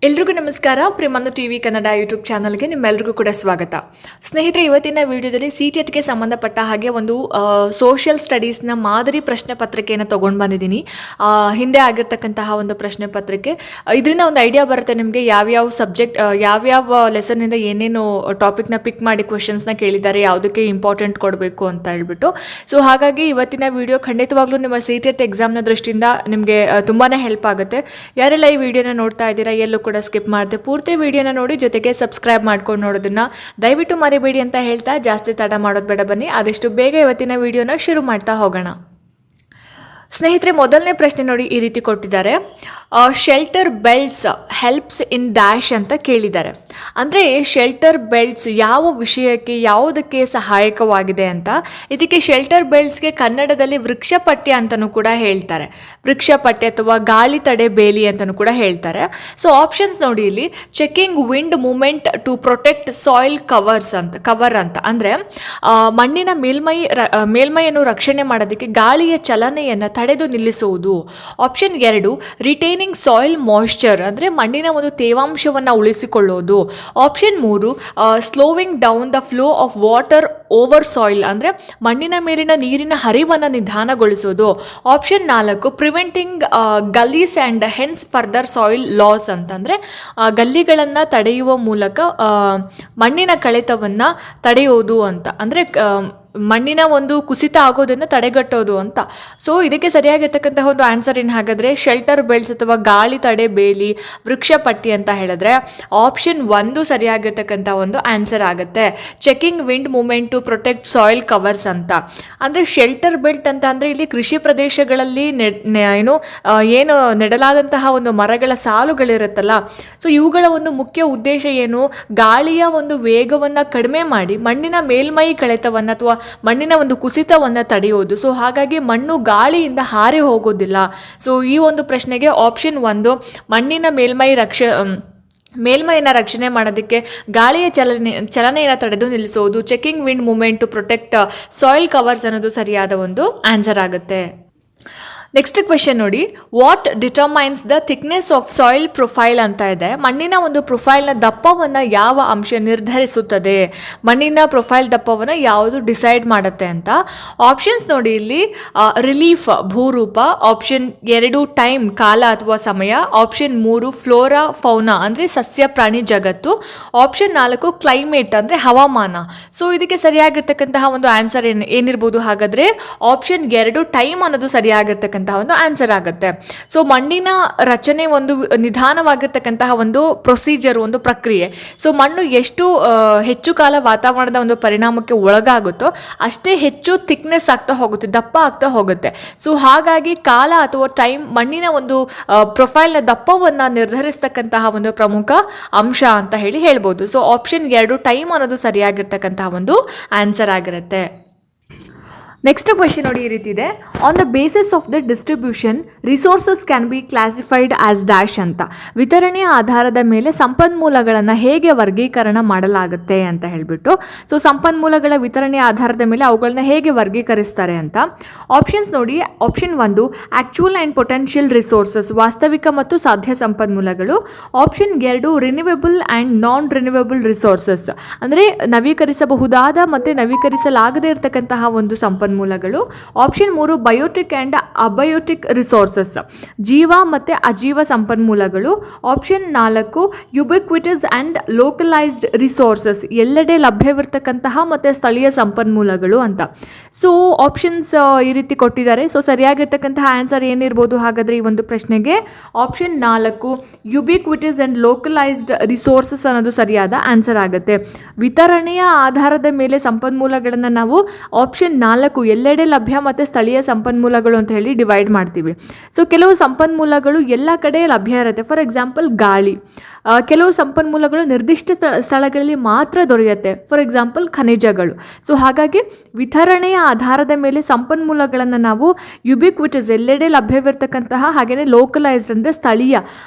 ಎಲ್ರಿಗೂ ನಮಸ್ಕಾರ. ಪ್ರೇಮಂದು TV Kannada YouTube ಚಾನಲ್ಗೆ ನಿಮ್ಮೆಲ್ರಿಗೂ ಕೂಡ ಸ್ವಾಗತ. ಸ್ನೇಹಿತರೆ, ಇವತ್ತಿನ ವಿಡಿಯೋದಲ್ಲಿ CTETಗೆ ಸಂಬಂಧಪಟ್ಟ ಹಾಗೆ ಒಂದು ಸೋಷಿಯಲ್ ಸ್ಟಡೀಸ್ನ ಮಾದರಿ ಪ್ರಶ್ನೆ ಪತ್ರಿಕೆಯನ್ನು ತೊಗೊಂಡು ಬಂದಿದ್ದೀನಿ. ಹಿಂದೆ ಆಗಿರ್ತಕ್ಕಂತಹ ಒಂದು ಪ್ರಶ್ನೆ ಪತ್ರಿಕೆ. ಇದರಿಂದ ಒಂದು ಐಡಿಯಾ ಬರುತ್ತೆ ನಿಮಗೆ ಯಾವ್ಯಾವ ಸಬ್ಜೆಕ್ಟ್, ಯಾವ್ಯಾವ ಲೆಸನ್ನಿಂದ ಏನೇನು ಟಾಪಿಕ್ನ ಪಿಕ್ ಮಾಡಿ ಕ್ವೆಶನ್ಸ್ನ ಕೇಳಿದ್ದಾರೆ, ಯಾವುದಕ್ಕೆ ಇಂಪಾರ್ಟೆಂಟ್ ಕೊಡಬೇಕು ಅಂತ ಹೇಳ್ಬಿಟ್ಟು. ಸೊ ಹಾಗಾಗಿ ಇವತ್ತಿನ ವಿಡಿಯೋ ಖಂಡಿತವಾಗ್ಲೂ ನಿಮ್ಮ CTET ಎಕ್ಸಾಮ್ನ ದೃಷ್ಟಿಯಿಂದ ನಿಮಗೆ ತುಂಬಾ ಹೆಲ್ಪ್ ಆಗುತ್ತೆ. ಯಾರೆಲ್ಲ ಈ ವಿಡಿಯೋನ ನೋಡ್ತಾ ಇದ್ದೀರಾ, ಎಲ್ಲೂ ಕೂಡ ಸ್ಕಿಪ್ ಮಾಡದೆ ಪೂರ್ತಿ ವಿಡಿಯೋನ ನೋಡಿ, ಜೊತೆಗೆ ಸಬ್ಸ್ಕ್ರೈಬ್ ಮಾಡ್ಕೊಂಡು ನೋಡೋದನ್ನ ದಯವಿಟ್ಟು ಮರಿಬೇಡಿ ಅಂತ ಹೇಳ್ತಾ ಜಾಸ್ತಿ ತಡ ಮಾಡೋದು ಬೇಡ. ಬನ್ನಿ ಆದಷ್ಟು ಬೇಗ ಇವತ್ತಿನ ವಿಡಿಯೋನ ಶುರು ಮಾಡ್ತಾ ಹೋಗೋಣ. ಸ್ನೇಹಿತರೆ, ಮೊದಲನೇ ಪ್ರಶ್ನೆ ನೋಡಿ, ಈ ರೀತಿ ಕೊಟ್ಟಿದ್ದಾರೆ. Shelter belts helps in dash ಅಂತ ಕೇಳಿದ್ದಾರೆ. ಅಂದರೆ ಶೆಲ್ಟರ್ ಬೆಲ್ಟ್ಸ್ ಯಾವ ವಿಷಯಕ್ಕೆ, ಯಾವುದಕ್ಕೆ ಸಹಾಯಕವಾಗಿದೆ ಅಂತ. ಇದಕ್ಕೆ ಶೆಲ್ಟರ್ ಬೆಲ್ಟ್ಸ್ಗೆ ಕನ್ನಡದಲ್ಲಿ ವೃಕ್ಷಪಟ್ಯ ಅಂತಲೂ ಕೂಡ ಹೇಳ್ತಾರೆ. ವೃಕ್ಷಪಟ್ಯ ಅಥವಾ ಗಾಳಿ ತಡೆ ಬೇಲಿ ಅಂತಲೂ ಕೂಡ ಹೇಳ್ತಾರೆ. ಸೊ ಆಪ್ಷನ್ಸ್ ನೋಡಿ ಇಲ್ಲಿ. Checking wind movement to protect soil cover ಅಂತ ಅಂದರೆ ಮಣ್ಣಿನ ಮೇಲ್ಮೈಯನ್ನು ರಕ್ಷಣೆ ಮಾಡೋದಕ್ಕೆ ಗಾಳಿಯ ಚಲನೆಯನ್ನು ತಡೆದು ನಿಲ್ಲಿಸುವುದು. ಆಪ್ಷನ್ 2 ರಿಟೈನಿಂಗ್ ಸಾಯಿಲ್ ಮಾಯ್ಶ್ಚರ್ ಅಂದರೆ ಮಣ್ಣಿನ ಒಂದು ತೇವಾಂಶವನ್ನು ಉಳಿಸಿಕೊಳ್ಳೋದು. Option 3 slowing down the flow of water over soil ಅಂದರೆ ಮಣ್ಣಿನ ಮೇಲಿನ ನೀರಿನ ಹರಿವನ್ನು ನಿಧಾನಗೊಳಿಸೋದು. Option 4 preventing gullies and hence further soil loss ಅಂತಂದರೆ ಗಲ್ಲಿಗಳನ್ನು ತಡೆಯುವ ಮೂಲಕ ಮಣ್ಣಿನ ಕಳೆತವನ್ನು ತಡೆಯೋದು ಅಂತ, ಅಂದರೆ ಮಣ್ಣಿನ ಒಂದು ಕುಸಿತ ಆಗೋದನ್ನು ತಡೆಗಟ್ಟೋದು ಅಂತ. ಸೊ ಇದಕ್ಕೆ ಸರಿಯಾಗಿರ್ತಕ್ಕಂತಹ ಒಂದು ಆನ್ಸರ್ ಏನು ಹಾಗಾದರೆ ಶೆಲ್ಟರ್ ಬೆಲ್ಟ್ಸ್ ಅಥವಾ ಗಾಳಿ ತಡೆ ಬೇಲಿ, ವೃಕ್ಷಪಟ್ಟಿ ಅಂತ ಹೇಳಿದ್ರೆ ಆಪ್ಷನ್ 1 ಸರಿಯಾಗಿರ್ತಕ್ಕಂಥ ಒಂದು ಆನ್ಸರ್ ಆಗುತ್ತೆ. Checking wind movement to protect soil covers ಅಂತ. ಅಂದರೆ ಶೆಲ್ಟರ್ ಬೆಲ್ಟ್ ಅಂತ ಅಂದರೆ ಇಲ್ಲಿ ಕೃಷಿ ಪ್ರದೇಶಗಳಲ್ಲಿ ಏನು ನೆಡಲಾದಂತಹ ಒಂದು ಮರಗಳ ಸಾಲುಗಳಿರುತ್ತಲ್ಲ, ಸೊ ಇವುಗಳ ಒಂದು ಮುಖ್ಯ ಉದ್ದೇಶ ಏನು, ಗಾಳಿಯ ಒಂದು ವೇಗವನ್ನು ಕಡಿಮೆ ಮಾಡಿ ಮಣ್ಣಿನ ಮೇಲ್ಮೈ ಕಳೆತವನ್ನು ಅಥವಾ ಮಣ್ಣಿನ ಒಂದು ಕುಸಿತವನ್ನು ತಡೆಯೋದು. ಸೊ ಹಾಗಾಗಿ ಮಣ್ಣು ಗಾಳಿಯಿಂದ ಹಾರಿ ಹೋಗೋದಿಲ್ಲ. ಸೊ ಈ ಒಂದು ಪ್ರಶ್ನೆಗೆ ಆಪ್ಷನ್ 1 ಮಣ್ಣಿನ ಮೇಲ್ಮೈಯನ್ನು ರಕ್ಷಣೆ ಮಾಡೋದಕ್ಕೆ ಗಾಳಿಯ ಚಲನೆಯನ್ನು ತಡೆದು ನಿಲ್ಲಿಸೋದು, checking wind movement to protect soil covers ಅನ್ನೋದು ಸರಿಯಾದ ಒಂದು ಆನ್ಸರ್ ಆಗುತ್ತೆ. ನೆಕ್ಸ್ಟ್ ಕ್ವೆಶನ್ ನೋಡಿ. What determines the thickness of soil profile ಅಂತ ಇದೆ. ಮಣ್ಣಿನ ಒಂದು ಪ್ರೊಫೈಲ್ನ ದಪ್ಪವನ್ನು ಯಾವ ಅಂಶ ನಿರ್ಧರಿಸುತ್ತದೆ, ಮಣ್ಣಿನ ಪ್ರೊಫೈಲ್ ದಪ್ಪವನ್ನು ಯಾವುದು ಡಿಸೈಡ್ ಮಾಡುತ್ತೆ ಅಂತ. ಆಪ್ಷನ್ಸ್ ನೋಡಿ ಇಲ್ಲಿ. ರಿಲೀಫ್ ಭೂರೂಪ, ಆಪ್ಷನ್ 2 ಟೈಮ್ ಕಾಲ ಅಥವಾ ಸಮಯ, ಆಪ್ಷನ್ 3 ಫ್ಲೋರಾ ಫೌನಾ ಅಂದರೆ ಸಸ್ಯ ಪ್ರಾಣಿ ಜಗತ್ತು, ಆಪ್ಷನ್ 4 ಕ್ಲೈಮೇಟ್ ಅಂದರೆ ಹವಾಮಾನ. ಸೊ ಇದಕ್ಕೆ ಸರಿಯಾಗಿರ್ತಕ್ಕಂತಹ ಒಂದು ಆನ್ಸರ್ ಏನಿರ್ಬೋದು ಹಾಗಾದರೆ ಆಪ್ಷನ್ 2 ಟೈಮ್ ಅನ್ನೋದು ಸರಿಯಾಗಿರ್ತಕ್ಕಂಥ ಒಂದು ಆನ್ಸರ್ ಆಗುತ್ತೆ. ಸೊ ಮಣ್ಣಿನ ರಚನೆ ಒಂದು ನಿಧಾನವಾಗಿರ್ತಕ್ಕಂತಹ ಒಂದು ಪ್ರೊಸೀಜರ್, ಒಂದು ಪ್ರಕ್ರಿಯೆ. ಸೊ ಮಣ್ಣು ಎಷ್ಟು ಹೆಚ್ಚು ಕಾಲ ವಾತಾವರಣದ ಒಂದು ಪರಿಣಾಮಕ್ಕೆ ಒಳಗಾಗುತ್ತೋ ಅಷ್ಟೇ ಹೆಚ್ಚು ಥಿಕ್ನೆಸ್ ಆಗ್ತಾ ಹೋಗುತ್ತೆ, ದಪ್ಪ ಆಗ್ತಾ ಹೋಗುತ್ತೆ. ಸೊ ಹಾಗಾಗಿ ಕಾಲ ಅಥವಾ ಟೈಮ್ ಮಣ್ಣಿನ ಒಂದು ಪ್ರೊಫೈಲ್ನ ದಪ್ಪವನ್ನು ನಿರ್ಧರಿಸ್ತಕ್ಕಂತಹ ಒಂದು ಪ್ರಮುಖ ಅಂಶ ಅಂತ ಹೇಳ್ಬೋದು. ಸೊ ಆಪ್ಷನ್ 2 ಟೈಮ್ ಅನ್ನೋದು ಸರಿಯಾಗಿರ್ತಕ್ಕಂತಹ ಒಂದು ಆನ್ಸರ್ ಆಗಿರುತ್ತೆ. ನೆಕ್ಸ್ಟ್ ಕ್ವೆಶನ್ ನೋಡಿ, ಈ ರೀತಿ ಇದೆ. On the basis of the distribution resources can be classified as dash ಅಂತ. ವಿತರಣೆಯ ಆಧಾರದ ಮೇಲೆ ಸಂಪನ್ಮೂಲಗಳನ್ನು ಹೇಗೆ ವರ್ಗೀಕರಣ ಮಾಡಲಾಗುತ್ತೆ ಅಂತ ಹೇಳ್ಬಿಟ್ಟು. ಸೊ ಸಂಪನ್ಮೂಲಗಳ ವಿತರಣೆಯ ಆಧಾರದ ಮೇಲೆ ಅವುಗಳನ್ನ ಹೇಗೆ ವರ್ಗೀಕರಿಸ್ತಾರೆ ಅಂತ. ಆಪ್ಷನ್ಸ್ ನೋಡಿ. Option 1 actual and potential resources, ವಾಸ್ತವಿಕ ಮತ್ತು ಸಾಧ್ಯ ಸಂಪನ್ಮೂಲಗಳು. Option 2 renewable and non renewable resources ಅಂದರೆ ನವೀಕರಿಸಬಹುದಾದ ಮತ್ತು ನವೀಕರಿಸಲಾಗದೇ ಇರತಕ್ಕಂತಹ ಒಂದು ಸಂಪನ್ಮೂಲಗಳು. Option 3 biotic and abiotic resources, ಜೀವ ಮತ್ತು ಅಜೀವ ಸಂಪನ್ಮೂಲಗಳು. Option 4 ubiquitous and localised resources, ಎಲ್ಲೆಡೆ ಲಭ್ಯವಿರ್ತಕ್ಕಂತಹ ಮತ್ತು ಸ್ಥಳೀಯ ಸಂಪನ್ಮೂಲಗಳು ಅಂತ. ಸೊ ಆಪ್ಷನ್ಸ್ ಈ ರೀತಿ ಕೊಟ್ಟಿದ್ದಾರೆ. ಸೊ ಸರಿಯಾಗಿರ್ತಕ್ಕಂತಹ ಆನ್ಸರ್ ಏನಿರ್ಬೋದು ಹಾಗಾದರೆ ಈ ಒಂದು ಪ್ರಶ್ನೆಗೆ option 4 ubiquitous and localised resources ಅನ್ನೋದು ಸರಿಯಾದ ಆನ್ಸರ್ ಆಗುತ್ತೆ. ವಿತರಣೆಯ ಆಧಾರದ ಮೇಲೆ ಸಂಪನ್ಮೂಲಗಳನ್ನು ನಾವು ಆಪ್ಷನ್ 4 ಎಲ್ಲೆಡೆ ಲಭ್ಯ ಮತ್ತು ಸ್ಥಳೀಯ ಸಂಪನ್ಮೂಲಗಳು ಅಂತ ಹೇಳಿ ಡಿವೈಡ್ ಮಾಡ್ತೀವಿ. ಸೊ ಕೆಲವು ಸಂಪನ್ಮೂಲಗಳು ಎಲ್ಲ ಕಡೆ ಲಭ್ಯ ಇರುತ್ತೆ. ಫಾರ್ ಎಕ್ಸಾಂಪಲ್ ಗಾಳಿ. ಕೆಲವು ಸಂಪನ್ಮೂಲಗಳು ನಿರ್ದಿಷ್ಟ ಸ್ಥಳಗಳಲ್ಲಿ ಮಾತ್ರ ದೊರೆಯುತ್ತೆ. ಫಾರ್ ಎಕ್ಸಾಂಪಲ್ ಖನಿಜಗಳು. ಸೊ ಹಾಗಾಗಿ ವಿತರಣೆಯ ಆಧಾರದ ಮೇಲೆ ಸಂಪನ್ಮೂಲಗಳನ್ನು ನಾವು ಯುಬಿಕ್ವಿಟಸ್ ಎಲ್ಲೆಡೆ ಲಭ್ಯವಿರ್ತಕ್ಕಂತಹ, ಹಾಗೆಯೇ ಲೋಕಲೈಸ್ಡ್ ಅಂದರೆ ಸ್ಥಳೀಯ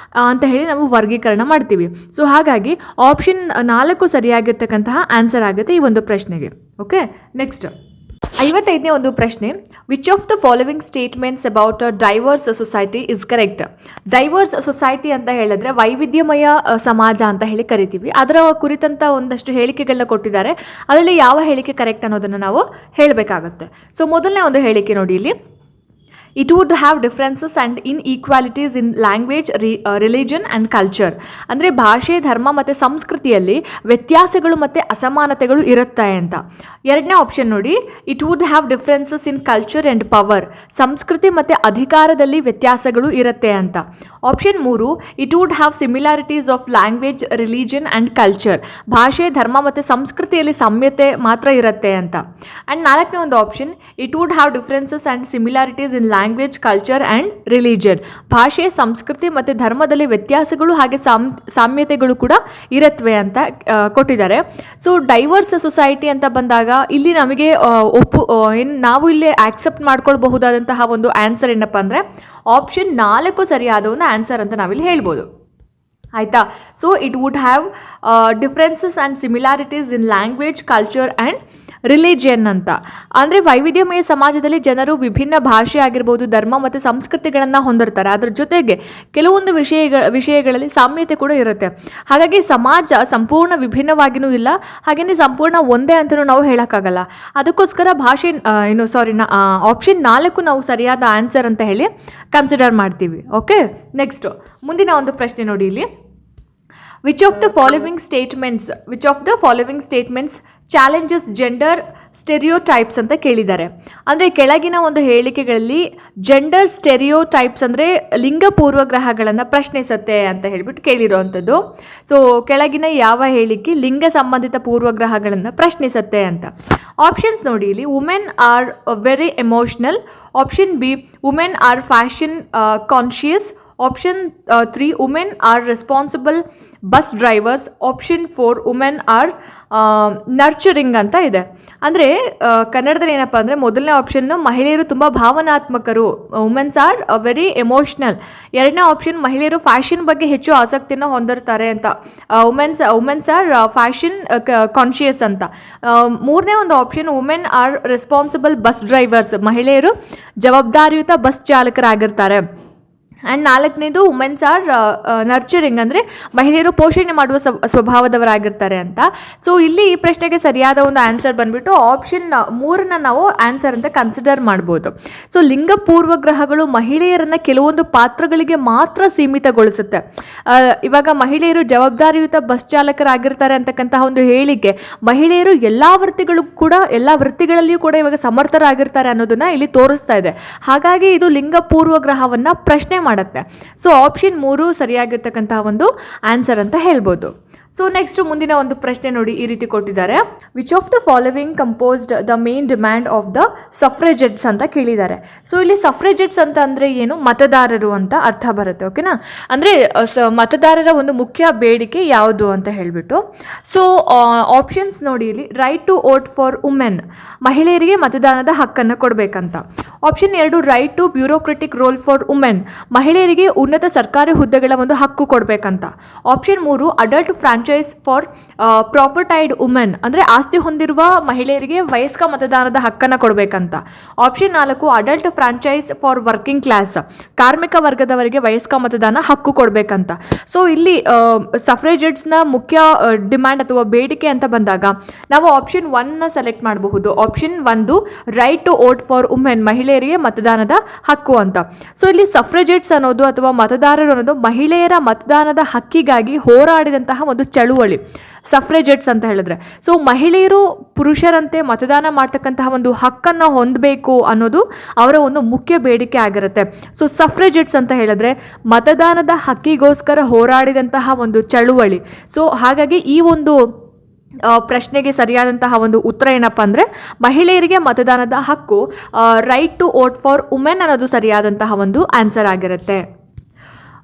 ಅಂತ ಹೇಳಿ ನಾವು ವರ್ಗೀಕರಣ ಮಾಡ್ತೀವಿ. ಸೊ ಹಾಗಾಗಿ ಆಪ್ಷನ್ 4 ಸರಿಯಾಗಿರ್ತಕ್ಕಂತಹ ಆನ್ಸರ್ ಆಗುತ್ತೆ ಈ ಒಂದು ಪ್ರಶ್ನೆಗೆ. ಓಕೆ, ನೆಕ್ಸ್ಟ್ 55ನೇ ಒಂದು ಪ್ರಶ್ನೆ, which of the following statements about a diverse society is correct? Diverse society ಅಂತ ಹೇಳಿದ್ರೆ ವೈವಿಧ್ಯಮಯ ಸಮಾಜ ಅಂತ ಹೇಳಿ ಕರಿತೀವಿ. ಅದರ ಕುರಿತಂತ ಒಂದಷ್ಟು ಹೇಳಿಕೆಗಳನ್ನ ಕೊಟ್ಟಿದ್ದಾರೆ. ಅದರಲ್ಲಿ ಯಾವ ಹೇಳಿಕೆ ಕರೆಕ್ಟ್ ಅನ್ನೋದನ್ನು ನಾವು ಹೇಳಬೇಕಾಗುತ್ತೆ. ಸೊ ಮೊದಲನೇ ಒಂದು ಹೇಳಿಕೆ ನೋಡಿ ಇಲ್ಲಿ, it would have differences and inequalities in language, religion and culture. ಅಂದರೆ ಭಾಷೆ, ಧರ್ಮ ಮತ್ತು ಸಂಸ್ಕೃತಿಯಲ್ಲಿ ವ್ಯತ್ಯಾಸಗಳು ಮತ್ತು ಅಸಮಾನತೆಗಳು ಇರುತ್ತೆ ಅಂತ. ಎರಡನೇ ಆಪ್ಷನ್ ನೋಡಿ, it would have differences in culture and power. ಸಂಸ್ಕೃತಿ ಮತ್ತು ಅಧಿಕಾರದಲ್ಲಿ ವ್ಯತ್ಯಾಸಗಳು ಇರುತ್ತೆ ಅಂತ. Option 3, it would have similarities of language, religion and culture. ಭಾಷೆ, ಧರ್ಮ ಮತ್ತು ಸಂಸ್ಕೃತಿಯಲ್ಲಿ ಸಾಮ್ಯತೆ ಮಾತ್ರ ಇರುತ್ತೆ ಅಂತ. ಆ್ಯಂಡ್ ನಾಲ್ಕನೇ ಒಂದು option, it would have differences and similarities in language, culture and religion. ಭಾಷೆ, ಸಂಸ್ಕೃತಿ ಮತ್ತು ಧರ್ಮದಲ್ಲಿ ವ್ಯತ್ಯಾಸಗಳು ಹಾಗೆ ಸಾಮ್ಯತೆಗಳು ಕೂಡ ಇರತ್ವೆ ಅಂತ ಕೊಟ್ಟಿದ್ದಾರೆ. ಸೊ ಡೈವರ್ಸ್ ಸೊಸೈಟಿ ಅಂತ ಬಂದಾಗ ಇಲ್ಲಿ ನಮಗೆ ನಾವು ಇಲ್ಲಿ ಆಕ್ಸೆಪ್ಟ್ ಮಾಡ್ಕೊಳ್ಬಹುದಾದಂತಹ ಒಂದು ಆನ್ಸರ್ ಏನಪ್ಪ ಅಂದರೆ ಆಪ್ಷನ್ 4 ಸರಿಯಾದ ಒಂದು ಆನ್ಸರ್ ಅಂತ ನಾವಿಲ್ಲಿ ಹೇಳ್ಬೋದು. ಆಯಿತಾ? So it would have differences and similarities in language, culture and religion ಅಂತ. ಅಂದರೆ ವೈವಿಧ್ಯಮಯ ಸಮಾಜದಲ್ಲಿ ಜನರು ವಿಭಿನ್ನ ಭಾಷೆ ಆಗಿರ್ಬೋದು, ಧರ್ಮ ಮತ್ತು ಸಂಸ್ಕೃತಿಗಳನ್ನು ಹೊಂದಿರ್ತಾರೆ. ಅದರ ಜೊತೆಗೆ ಕೆಲವೊಂದು ವಿಷಯಗಳಲ್ಲಿ ಸಾಮ್ಯತೆ ಕೂಡ ಇರುತ್ತೆ. ಹಾಗಾಗಿ ಸಮಾಜ ಸಂಪೂರ್ಣ ವಿಭಿನ್ನವಾಗಿಯೂ ಇಲ್ಲ, ಹಾಗೆಯೇ ಸಂಪೂರ್ಣ ಒಂದೇ ಅಂತಲೂ ನಾವು ಹೇಳೋಕ್ಕಾಗಲ್ಲ. ಅದಕ್ಕೋಸ್ಕರ ಆಪ್ಷನ್ 4 ನಾವು ಸರಿಯಾದ ಆನ್ಸರ್ ಅಂತ ಹೇಳಿ ಕನ್ಸಿಡರ್ ಮಾಡ್ತೀವಿ. ಓಕೆ, ನೆಕ್ಸ್ಟ್ ಮುಂದಿನ ಒಂದು ಪ್ರಶ್ನೆ ನೋಡಿ ಇಲ್ಲಿ, which of the following statements challenges gender stereotypes ಅಂತ ಕೇಳಿದ್ದಾರೆ. ಅಂದರೆ ಕೆಳಗಿನ ಒಂದು ಹೇಳಿಕೆಗಳಲ್ಲಿ ಜೆಂಡರ್ ಸ್ಟೆರಿಯೋಟೈಪ್ಸ್ ಅಂದರೆ ಲಿಂಗ ಪೂರ್ವಗ್ರಹಗಳನ್ನು ಪ್ರಶ್ನಿಸುತ್ತೆ ಅಂತ ಹೇಳಿಬಿಟ್ಟು ಕೇಳಿರೋವಂಥದ್ದು. ಸೊ ಕೆಳಗಿನ ಯಾವ ಹೇಳಿಕೆ ಲಿಂಗ ಸಂಬಂಧಿತ ಪೂರ್ವಗ್ರಹಗಳನ್ನು ಪ್ರಶ್ನಿಸುತ್ತೆ ಅಂತ. ಆಪ್ಷನ್ಸ್ ನೋಡಿ ಇಲ್ಲಿ, women are very emotional. Option B, women are fashion conscious. Option 3, women are responsible bus drivers. Option 4, women are nurturing ಅಂತ ಇದೆ. ಅಂದರೆ ಕನ್ನಡದಲ್ಲಿ ಏನಪ್ಪ ಅಂದರೆ ಮೊದಲನೇ ಆಪ್ಷನ್ನು ಮಹಿಳೆಯರು ತುಂಬ ಭಾವನಾತ್ಮಕರು, ವುಮೆನ್ಸ್ ಆರ್ ವೆರಿ ಎಮೋಷ್ನಲ್. ಎರಡನೇ ಆಪ್ಷನ್ ಮಹಿಳೆಯರು ಫ್ಯಾಷನ್ ಬಗ್ಗೆ ಹೆಚ್ಚು ಆಸಕ್ತಿಯನ್ನು ಹೊಂದಿರ್ತಾರೆ ಅಂತ, ವುಮೆನ್ಸ್ ಆರ್ ಫ್ಯಾಷನ್ ಕಾನ್ಷಿಯಸ್ ಅಂತ. ಮೂರನೇ ಒಂದು option women are responsible bus drivers, ಮಹಿಳೆಯರು ಜವಾಬ್ದಾರಿಯುತ ಬಸ್ ಚಾಲಕರಾಗಿರ್ತಾರೆ. ಆ್ಯಂಡ್ ನಾಲ್ಕನೇದು ವುಮೆನ್ಸ್ ಆರ್ ನರ್ಚರಿಂಗ್, ಅಂದರೆ ಮಹಿಳೆಯರು ಪೋಷಣೆ ಮಾಡುವ ಸ್ವಭಾವದವರಾಗಿರ್ತಾರೆ ಅಂತ. ಸೊ ಇಲ್ಲಿ ಈ ಪ್ರಶ್ನೆಗೆ ಸರಿಯಾದ ಒಂದು ಆನ್ಸರ್ ಬಂದುಬಿಟ್ಟು ಆಪ್ಷನ್ 3 ನಾವು ಆನ್ಸರ್ ಅಂತ ಕನ್ಸಿಡರ್ ಮಾಡ್ಬೋದು. ಸೊ ಲಿಂಗ ಪೂರ್ವಗ್ರಹಗಳು ಮಹಿಳೆಯರನ್ನು ಕೆಲವೊಂದು ಪಾತ್ರಗಳಿಗೆ ಮಾತ್ರ ಸೀಮಿತಗೊಳಿಸುತ್ತೆ. ಇವಾಗ ಮಹಿಳೆಯರು ಜವಾಬ್ದಾರಿಯುತ ಬಸ್ ಚಾಲಕರಾಗಿರ್ತಾರೆ ಅಂತಕ್ಕಂತಹ ಒಂದು ಹೇಳಿಕೆ ಮಹಿಳೆಯರು ಎಲ್ಲ ವೃತ್ತಿಗಳಲ್ಲಿಯೂ ಕೂಡ ಇವಾಗ ಸಮರ್ಥರಾಗಿರ್ತಾರೆ ಅನ್ನೋದನ್ನ ಇಲ್ಲಿ ತೋರಿಸ್ತಾ ಇದೆ. ಹಾಗಾಗಿ ಇದು ಲಿಂಗ ಪೂರ್ವಗ್ರಹವನ್ನು ಪ್ರಶ್ನೆ ಮಾಡುತ್ತೆ. ಸೊ ಆಪ್ಷನ್ 3 ಸರಿಯಾಗಿರ್ತಕ್ಕಂತಹ ಒಂದು ಆನ್ಸರ್ ಅಂತ ಹೇಳ್ಬೋದು. ಸೊ ನೆಕ್ಸ್ಟ್ ಮುಂದಿನ ಒಂದು ಪ್ರಶ್ನೆ ನೋಡಿ, ಈ ರೀತಿ ಕೊಟ್ಟಿದ್ದಾರೆ, which of the following composed the main demand of the suffragettes ಅಂತ ಕೇಳಿದ್ದಾರೆ. ಸೊ ಇಲ್ಲಿ ಸಫ್ರೆಜೆಟ್ಸ್ ಅಂತ ಅಂದರೆ ಏನು, ಮತದಾರರು ಅಂತ ಅರ್ಥ ಬರುತ್ತೆ. ಓಕೆನಾ? ಅಂದರೆ ಮತದಾರರ ಒಂದು ಮುಖ್ಯ ಬೇಡಿಕೆ ಯಾವುದು ಅಂತ ಹೇಳಿಬಿಟ್ಟು. ಸೊ ಆಪ್ಷನ್ಸ್ ನೋಡಿ ಇಲ್ಲಿ, right to vote for women, ಮಹಿಳೆಯರಿಗೆ ಮತದಾನದ ಹಕ್ಕನ್ನು ಕೊಡಬೇಕಂತ. Option 2, right to bureaucratic role for women, ಮಹಿಳೆಯರಿಗೆ ಉನ್ನತ ಸರ್ಕಾರಿ ಹುದ್ದೆಗಳ ಒಂದು ಹಕ್ಕು ಕೊಡಬೇಕಂತ. Option 3, adult franchise for propertied women, ಅಂದರೆ ಆಸ್ತಿ ಹೊಂದಿರುವ ಮಹಿಳೆಯರಿಗೆ ವಯಸ್ಕ ಮತದಾನದ ಹಕ್ಕನ್ನು ಕೊಡಬೇಕಂತ. Option 4, adult franchise for working class, ಕಾರ್ಮಿಕ ವರ್ಗದವರಿಗೆ ವಯಸ್ಕ ಮತದಾನ ಹಕ್ಕು ಕೊಡಬೇಕಂತ. ಸೊ ಇಲ್ಲಿ ಸಫ್ರೇಜೆಟ್ಸ್ನ ಮುಖ್ಯ ಡಿಮ್ಯಾಂಡ್ ಅಥವಾ ಬೇಡಿಕೆ ಅಂತ ಬಂದಾಗ ನಾವು ಆಪ್ಷನ್ 1 ಸೆಲೆಕ್ಟ್ ಮಾಡಬಹುದು. Option 1, right to vote for women, ಮಹಿಳೆಯರಿಗೆ ಮತದಾನದ ಹಕ್ಕು ಅಂತ. ಸೊ ಇಲ್ಲಿ ಸಫ್ರೇಜೆಟ್ಸ್ ಅನ್ನೋದು ಅಥವಾ ಮತದಾರರು ಅನ್ನೋದು ಮಹಿಳೆಯರ ಮತದಾನದ ಹಕ್ಕಿಗಾಗಿ ಹೋರಾಡಿದಂತಹ ಒಂದು ಚಳುವಳಿ ಸಫ್ರೇಜೆಟ್ಸ್ ಅಂತ ಹೇಳಿದ್ರೆ. ಸೊ ಮಹಿಳೆಯರು ಪುರುಷರಂತೆ ಮತದಾನ ಮಾಡ್ತಕ್ಕಂತಹ ಒಂದು ಹಕ್ಕನ್ನು ಹೊಂದಬೇಕು ಅನ್ನೋದು ಅವರ ಒಂದು ಮುಖ್ಯ ಬೇಡಿಕೆ ಆಗಿರುತ್ತೆ. ಸೊ ಸಫ್ರೇಜೆಟ್ಸ್ ಅಂತ ಹೇಳಿದ್ರೆ ಮತದಾನದ ಹಕ್ಕಿಗೋಸ್ಕರ ಹೋರಾಡಿದಂತಹ ಒಂದು ಚಳುವಳಿ. ಸೊ ಹಾಗಾಗಿ ಈ ಒಂದು ಪ್ರಶ್ನೆಗೆ ಸರಿಯಾದಂತಹ ಒಂದು ಉತ್ತರ ಏನಪ್ಪ ಅಂದರೆ ಮಹಿಳೆಯರಿಗೆ ಮತದಾನದ ಹಕ್ಕು, right to vote for women ಅನ್ನೋದು ಸರಿಯಾದಂತಹ ಒಂದು ಆನ್ಸರ್ ಆಗಿರುತ್ತೆ.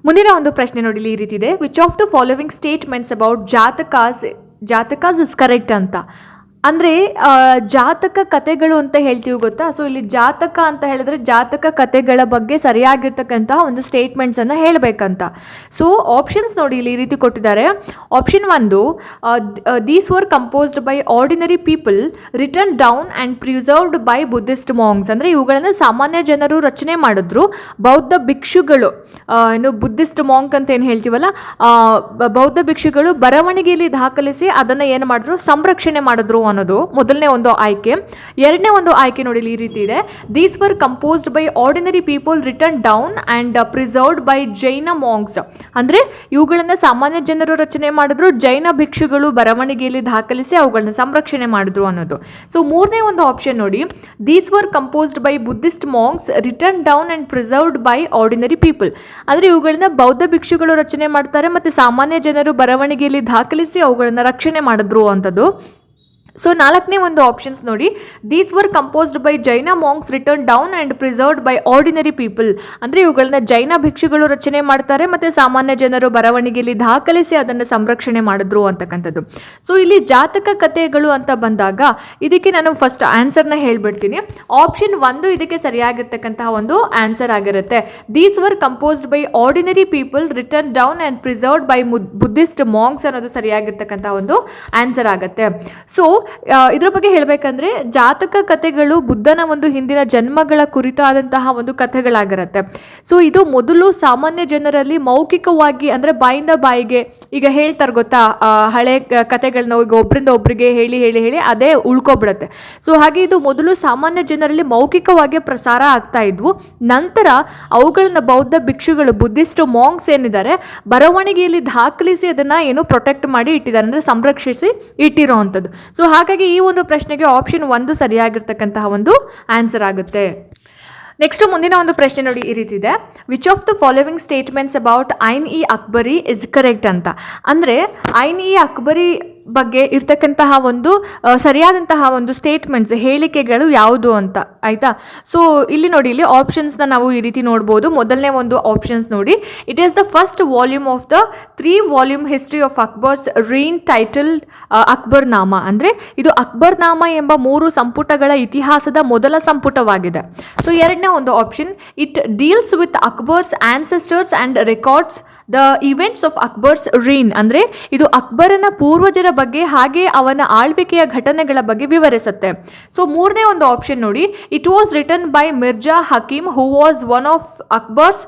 ಮುಂದಿನ ಒಂದು ಪ್ರಶ್ನೆ ನೋಡಿ, ಈ ರೀತಿ ಇದೆ, which of the following statements about Jatakas is correct ಅಂತ. ಅಂದರೆ ಜಾತಕ ಕಥೆಗಳು ಅಂತ ಹೇಳ್ತೀವಿ ಗೊತ್ತಾ. ಸೊ ಇಲ್ಲಿ ಜಾತಕ ಅಂತ ಹೇಳಿದ್ರೆ ಜಾತಕ ಕಥೆಗಳ ಬಗ್ಗೆ ಸರಿಯಾಗಿರ್ತಕ್ಕಂತಹ ಒಂದು ಸ್ಟೇಟ್ಮೆಂಟ್ಸನ್ನು ಹೇಳಬೇಕಂತ. ಸೊ ಆಪ್ಷನ್ಸ್ ನೋಡಿ ಇಲ್ಲಿ ಈ ರೀತಿ ಕೊಟ್ಟಿದ್ದಾರೆ. Option 1, these were composed by ordinary people written down and preserved by Buddhist monks. ಅಂದರೆ ಇವುಗಳನ್ನು ಸಾಮಾನ್ಯ ಜನರು ರಚನೆ ಮಾಡಿದ್ರು, ಬೌದ್ಧ ಭಿಕ್ಷುಗಳು ಏನು ಬುದ್ಧಿಸ್ಟ್ ಮಾಂಕ್ ಅಂತ ಏನು ಹೇಳ್ತೀವಲ್ಲ, ಬೌದ್ಧ ಭಿಕ್ಷುಗಳು ಬರವಣಿಗೆಯಲ್ಲಿ ದಾಖಲಿಸಿ ಅದನ್ನು ಏನು ಮಾಡಿದ್ರು, ಸಂರಕ್ಷಣೆ ಮಾಡಿದ್ರು ಅನ್ನೋದು ಮೊದಲನೇ ಒಂದು ಆಯ್ಕೆ. ಎರಡನೇ ಒಂದು ಆಯ್ಕೆ ನೋಡಿ ಈ ರೀತಿ ಇದೆ. These were composed by ordinary people written down and preserved by Jaina monks. ಅಂದರೆ ಇವುಗಳನ್ನು ಸಾಮಾನ್ಯ ಜನರು ರಚನೆ ಮಾಡಿದ್ರು, ಜೈನ ಭಿಕ್ಷುಗಳು ಬರವಣಿಗೆಯಲ್ಲಿ ದಾಖಲಿಸಿ ಅವುಗಳನ್ನ ಸಂರಕ್ಷಣೆ ಮಾಡಿದ್ರು ಅನ್ನೋದು. ಸೊ ಮೂರನೇ ಒಂದು ಆಪ್ಷನ್ ನೋಡಿ, these were composed by Buddhist monks return down and preserved by ordinary people. ಅಂದರೆ ಇವುಗಳನ್ನ ಬೌದ್ಧ ಭಿಕ್ಷುಗಳು ರಚನೆ ಮಾಡ್ತಾರೆ ಮತ್ತು ಸಾಮಾನ್ಯ ಜನರು ಬರವಣಿಗೆಯಲ್ಲಿ ದಾಖಲಿಸಿ ಅವುಗಳನ್ನ ರಕ್ಷಣೆ ಮಾಡಿದ್ರು ಅಂತದ್ದು. ಸೊ ನಾಲ್ಕನೇ ಒಂದು ಆಪ್ಷನ್ಸ್ ನೋಡಿ, these were composed by Jaina monks written down and preserved by ordinary people. ಅಂದರೆ ಇವುಗಳನ್ನ ಜೈನ ಭಿಕ್ಷುಗಳು ರಚನೆ ಮಾಡ್ತಾರೆ ಮತ್ತು ಸಾಮಾನ್ಯ ಜನರು ಬರವಣಿಗೆಯಲ್ಲಿ ದಾಖಲಿಸಿ ಅದನ್ನು ಸಂರಕ್ಷಣೆ ಮಾಡಿದ್ರು ಅಂತಕ್ಕಂಥದ್ದು. ಸೊ ಇಲ್ಲಿ ಜಾತಕ ಕಥೆಗಳು ಅಂತ ಬಂದಾಗ ಇದಕ್ಕೆ ನಾನು ಫಸ್ಟ್ ಆನ್ಸರ್ನ ಹೇಳ್ಬಿಡ್ತೀನಿ. ಆಪ್ಷನ್ 1 ಇದಕ್ಕೆ ಸರಿಯಾಗಿರ್ತಕ್ಕಂತಹ ಒಂದು ಆನ್ಸರ್ ಆಗಿರುತ್ತೆ. These were composed by ordinary people written down and preserved by Buddhist monks ಅನ್ನೋದು ಸರಿಯಾಗಿರ್ತಕ್ಕಂತಹ ಒಂದು ಆನ್ಸರ್ ಆಗುತ್ತೆ. ಸೊ ಇದರ ಬಗ್ಗೆ ಹೇಳಬೇಕಂದ್ರೆ ಜಾತಕ ಕಥೆಗಳು ಬುದ್ಧನ ಒಂದು ಹಿಂದಿನ ಜನ್ಮಗಳ ಕುರಿತಾದಂತಹ ಒಂದು ಕಥೆಗಳಾಗಿರುತ್ತೆ. ಸೊ ಇದು ಮೊದಲು ಸಾಮಾನ್ಯ ಜನರಲ್ಲಿ ಮೌಖಿಕವಾಗಿ ಅಂದರೆ ಬಾಯಿಂದ ಬಾಯಿಗೆ ಈಗ ಹೇಳ್ತಾರೆ ಗೊತ್ತಾ, ಹಳೆ ಕಥೆಗಳನ್ನ ಈಗ ಒಬ್ಬರಿಂದ ಒಬ್ಬರಿಗೆ ಹೇಳಿ ಹೇಳಿ ಹೇಳಿ ಅದೇ ಉಳ್ಕೊಬಿಡುತ್ತೆ. ಸೊ ಹಾಗೆ ಇದು ಮೊದಲು ಸಾಮಾನ್ಯ ಜನರಲ್ಲಿ ಮೌಖಿಕವಾಗಿ ಪ್ರಸಾರ ಆಗ್ತಾ ಇದ್ವು. ನಂತರ ಅವುಗಳನ್ನ ಬೌದ್ಧ ಭಿಕ್ಷುಗಳು ಬುದ್ಧಿಸ್ಟ್ ಮಾಂಕ್ಸ್ ಏನಿದ್ದಾರೆ ಬರವಣಿಗೆಯಲ್ಲಿ ದಾಖಲಿಸಿ ಅದನ್ನು ಏನು ಪ್ರೊಟೆಕ್ಟ್ ಮಾಡಿ ಇಟ್ಟಿದ್ದಾರೆ, ಅಂದರೆ ಸಂರಕ್ಷಿಸಿ ಇಟ್ಟಿರೋ ಅಂಥದ್ದು. ಸೊ ಹಾಗಾಗಿ ಈ ಒಂದು ಪ್ರಶ್ನೆಗೆ ಆಪ್ಷನ್ 1 ಸರಿಯಾಗಿರ್ತಕ್ಕಂತಹ ಒಂದು ಆನ್ಸರ್ ಆಗುತ್ತೆ. ನೆಕ್ಸ್ಟ್ ಮುಂದಿನ ಒಂದು ಪ್ರಶ್ನೆ ನೋಡಿ ಈ ರೀತಿ ಇದೆ. Which of the following statements about Ain i Akbari is correct ಅಂತ. ಅಂದರೆ ಐನ್-ಇ-ಅಕ್ಬರಿ ಬಗ್ಗೆ ಇರ್ತಕ್ಕಂತಹ ಒಂದು ಸರಿಯಾದಂತಹ ಒಂದು ಸ್ಟೇಟ್ಮೆಂಟ್ಸ್ ಹೇಳಿಕೆಗಳು ಯಾವುದು ಅಂತ, ಆಯಿತಾ. ಸೊ ಇಲ್ಲಿ ನೋಡಿ, ಇಲ್ಲಿ ಆಪ್ಷನ್ಸ್ನ ನಾವು ಈ ರೀತಿ ನೋಡ್ಬೋದು. ಮೊದಲನೇ ಒಂದು ಆಪ್ಷನ್ಸ್ ನೋಡಿ, it is the first volume of the 3 volume history of Akbar's reign title Akbar ನಾಮ. ಅಂದರೆ ಇದು ಅಕ್ಬರ್ ನಾಮ ಎಂಬ 3 ಸಂಪುಟಗಳ ಇತಿಹಾಸದ ಮೊದಲ ಸಂಪುಟವಾಗಿದೆ. ಸೊ ಎರಡನೇ ಒಂದು option, it deals with Akbar's ancestors and records the events of Akbar's reign. ಅಂದರೆ ಇದು ಅಕ್ಬರನ ಪೂರ್ವಜರ ಬಗ್ಗೆ ಹಾಗೆ ಅವನ ಆಳ್ವಿಕೆಯ ಘಟನೆಗಳ ಬಗ್ಗೆ ವಿವರಿಸುತ್ತೆ. ಸೊ ಮೂರನೇ ಒಂದು ಆಪ್ಷನ್ ನೋಡಿ, it was written by Mirza Hakim who was one of Akbar's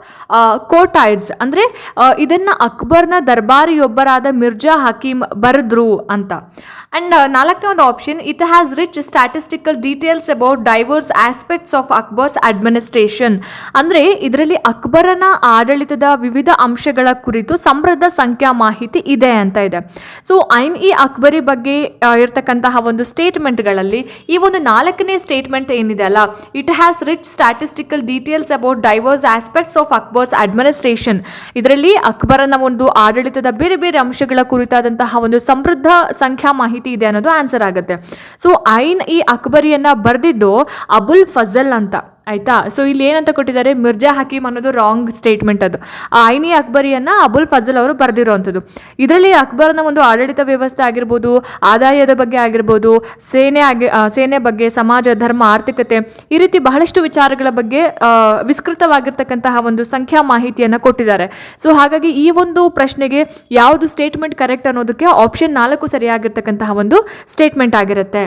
courtiers. ಅಂದರೆ ಇದನ್ನ ಅಕ್ಬರ್ನ ದರ್ಬಾರಿಯೊಬ್ಬರಾದ ಮಿರ್ಜಾ ಹಕೀಮ್ ಬರೆದ್ರು ಅಂತ. ಆ್ಯಂಡ್ ನಾಲ್ಕನೇ ಒಂದು option, it has rich statistical details about diverse aspects of Akbar's administration. ಅಂದರೆ ಇದರಲ್ಲಿ ಅಕ್ಬರನ ಆಡಳಿತದ ವಿವಿಧ ಅಂಶಗಳ ಕುರಿತು ಸಮೃದ್ಧ ಸಂಖ್ಯಾ ಮಾಹಿತಿ ಇದೆ ಅಂತ ಇದೆ. ಸೊ ಐನ್-ಇ-ಅಕ್ಬರಿ ಬಗ್ಗೆ ಇರತಕ್ಕಂತಹ ಒಂದು ಸ್ಟೇಟ್ಮೆಂಟ್ಗಳಲ್ಲಿ ಈ ಒಂದು 4ನೇ ಸ್ಟೇಟ್ಮೆಂಟ್ ಏನಿದೆ ಅಲ್ಲ, it has rich statistical details about diverse aspects of Akbar's administration. ಇದರಲ್ಲಿ ಅಕ್ಬರನ ಒಂದು ಆಡಳಿತದ ಬೇರೆ ಬೇರೆ ಅಂಶಗಳ ಕುರಿತಾದಂತಹ ಒಂದು ಸಮೃದ್ಧ ಸಂಖ್ಯಾ ಮಾಹಿತಿ ಇದೆ ಅನ್ನೋದು ಆನ್ಸರ್ ಆಗುತ್ತೆ. ಸೊ ಐನ್-ಇ-ಅಕ್ಬರಿಯನ್ನ ಬರೆದಿದ್ದು ಅಬುಲ್ ಫಜಲ್ ಅಂತ, ಆಯ್ತಾ. ಸೊ ಇಲ್ಲಿ ಏನಂತ ಕೊಟ್ಟಿದ್ದಾರೆ, ಮಿರ್ಜಾ ಹಕೀಮ್ ಅನ್ನೋದು ರಾಂಗ್ ಸ್ಟೇಟ್ಮೆಂಟ್. ಅದು ಐನ್-ಇ-ಅಕ್ಬರಿಯನ್ನ ಅಬುಲ್ ಫಜಲ್ ಅವರು ಬರೆದಿರೋವಂಥದ್ದು. ಇದರಲ್ಲಿ ಅಕ್ಬರನ ಒಂದು ಆಡಳಿತ ವ್ಯವಸ್ಥೆ ಆಗಿರ್ಬೋದು, ಆದಾಯದ ಬಗ್ಗೆ ಆಗಿರ್ಬೋದು, ಸೇನೆ ಬಗ್ಗೆ, ಸಮಾಜ, ಧರ್ಮ, ಆರ್ಥಿಕತೆ, ಈ ರೀತಿ ಬಹಳಷ್ಟು ವಿಚಾರಗಳ ಬಗ್ಗೆ ವಿಸ್ತೃತವಾಗಿರ್ತಕ್ಕಂತಹ ಒಂದು ಸಂಖ್ಯಾ ಮಾಹಿತಿಯನ್ನು ಕೊಟ್ಟಿದ್ದಾರೆ. ಸೊ ಹಾಗಾಗಿ ಈ ಒಂದು ಪ್ರಶ್ನೆಗೆ ಯಾವುದು ಸ್ಟೇಟ್ಮೆಂಟ್ ಕರೆಕ್ಟ್ ಅನ್ನೋದಕ್ಕೆ ಆಪ್ಷನ್ 4 ಸರಿಯಾಗಿರ್ತಕ್ಕಂತಹ ಒಂದು ಸ್ಟೇಟ್ಮೆಂಟ್ ಆಗಿರುತ್ತೆ.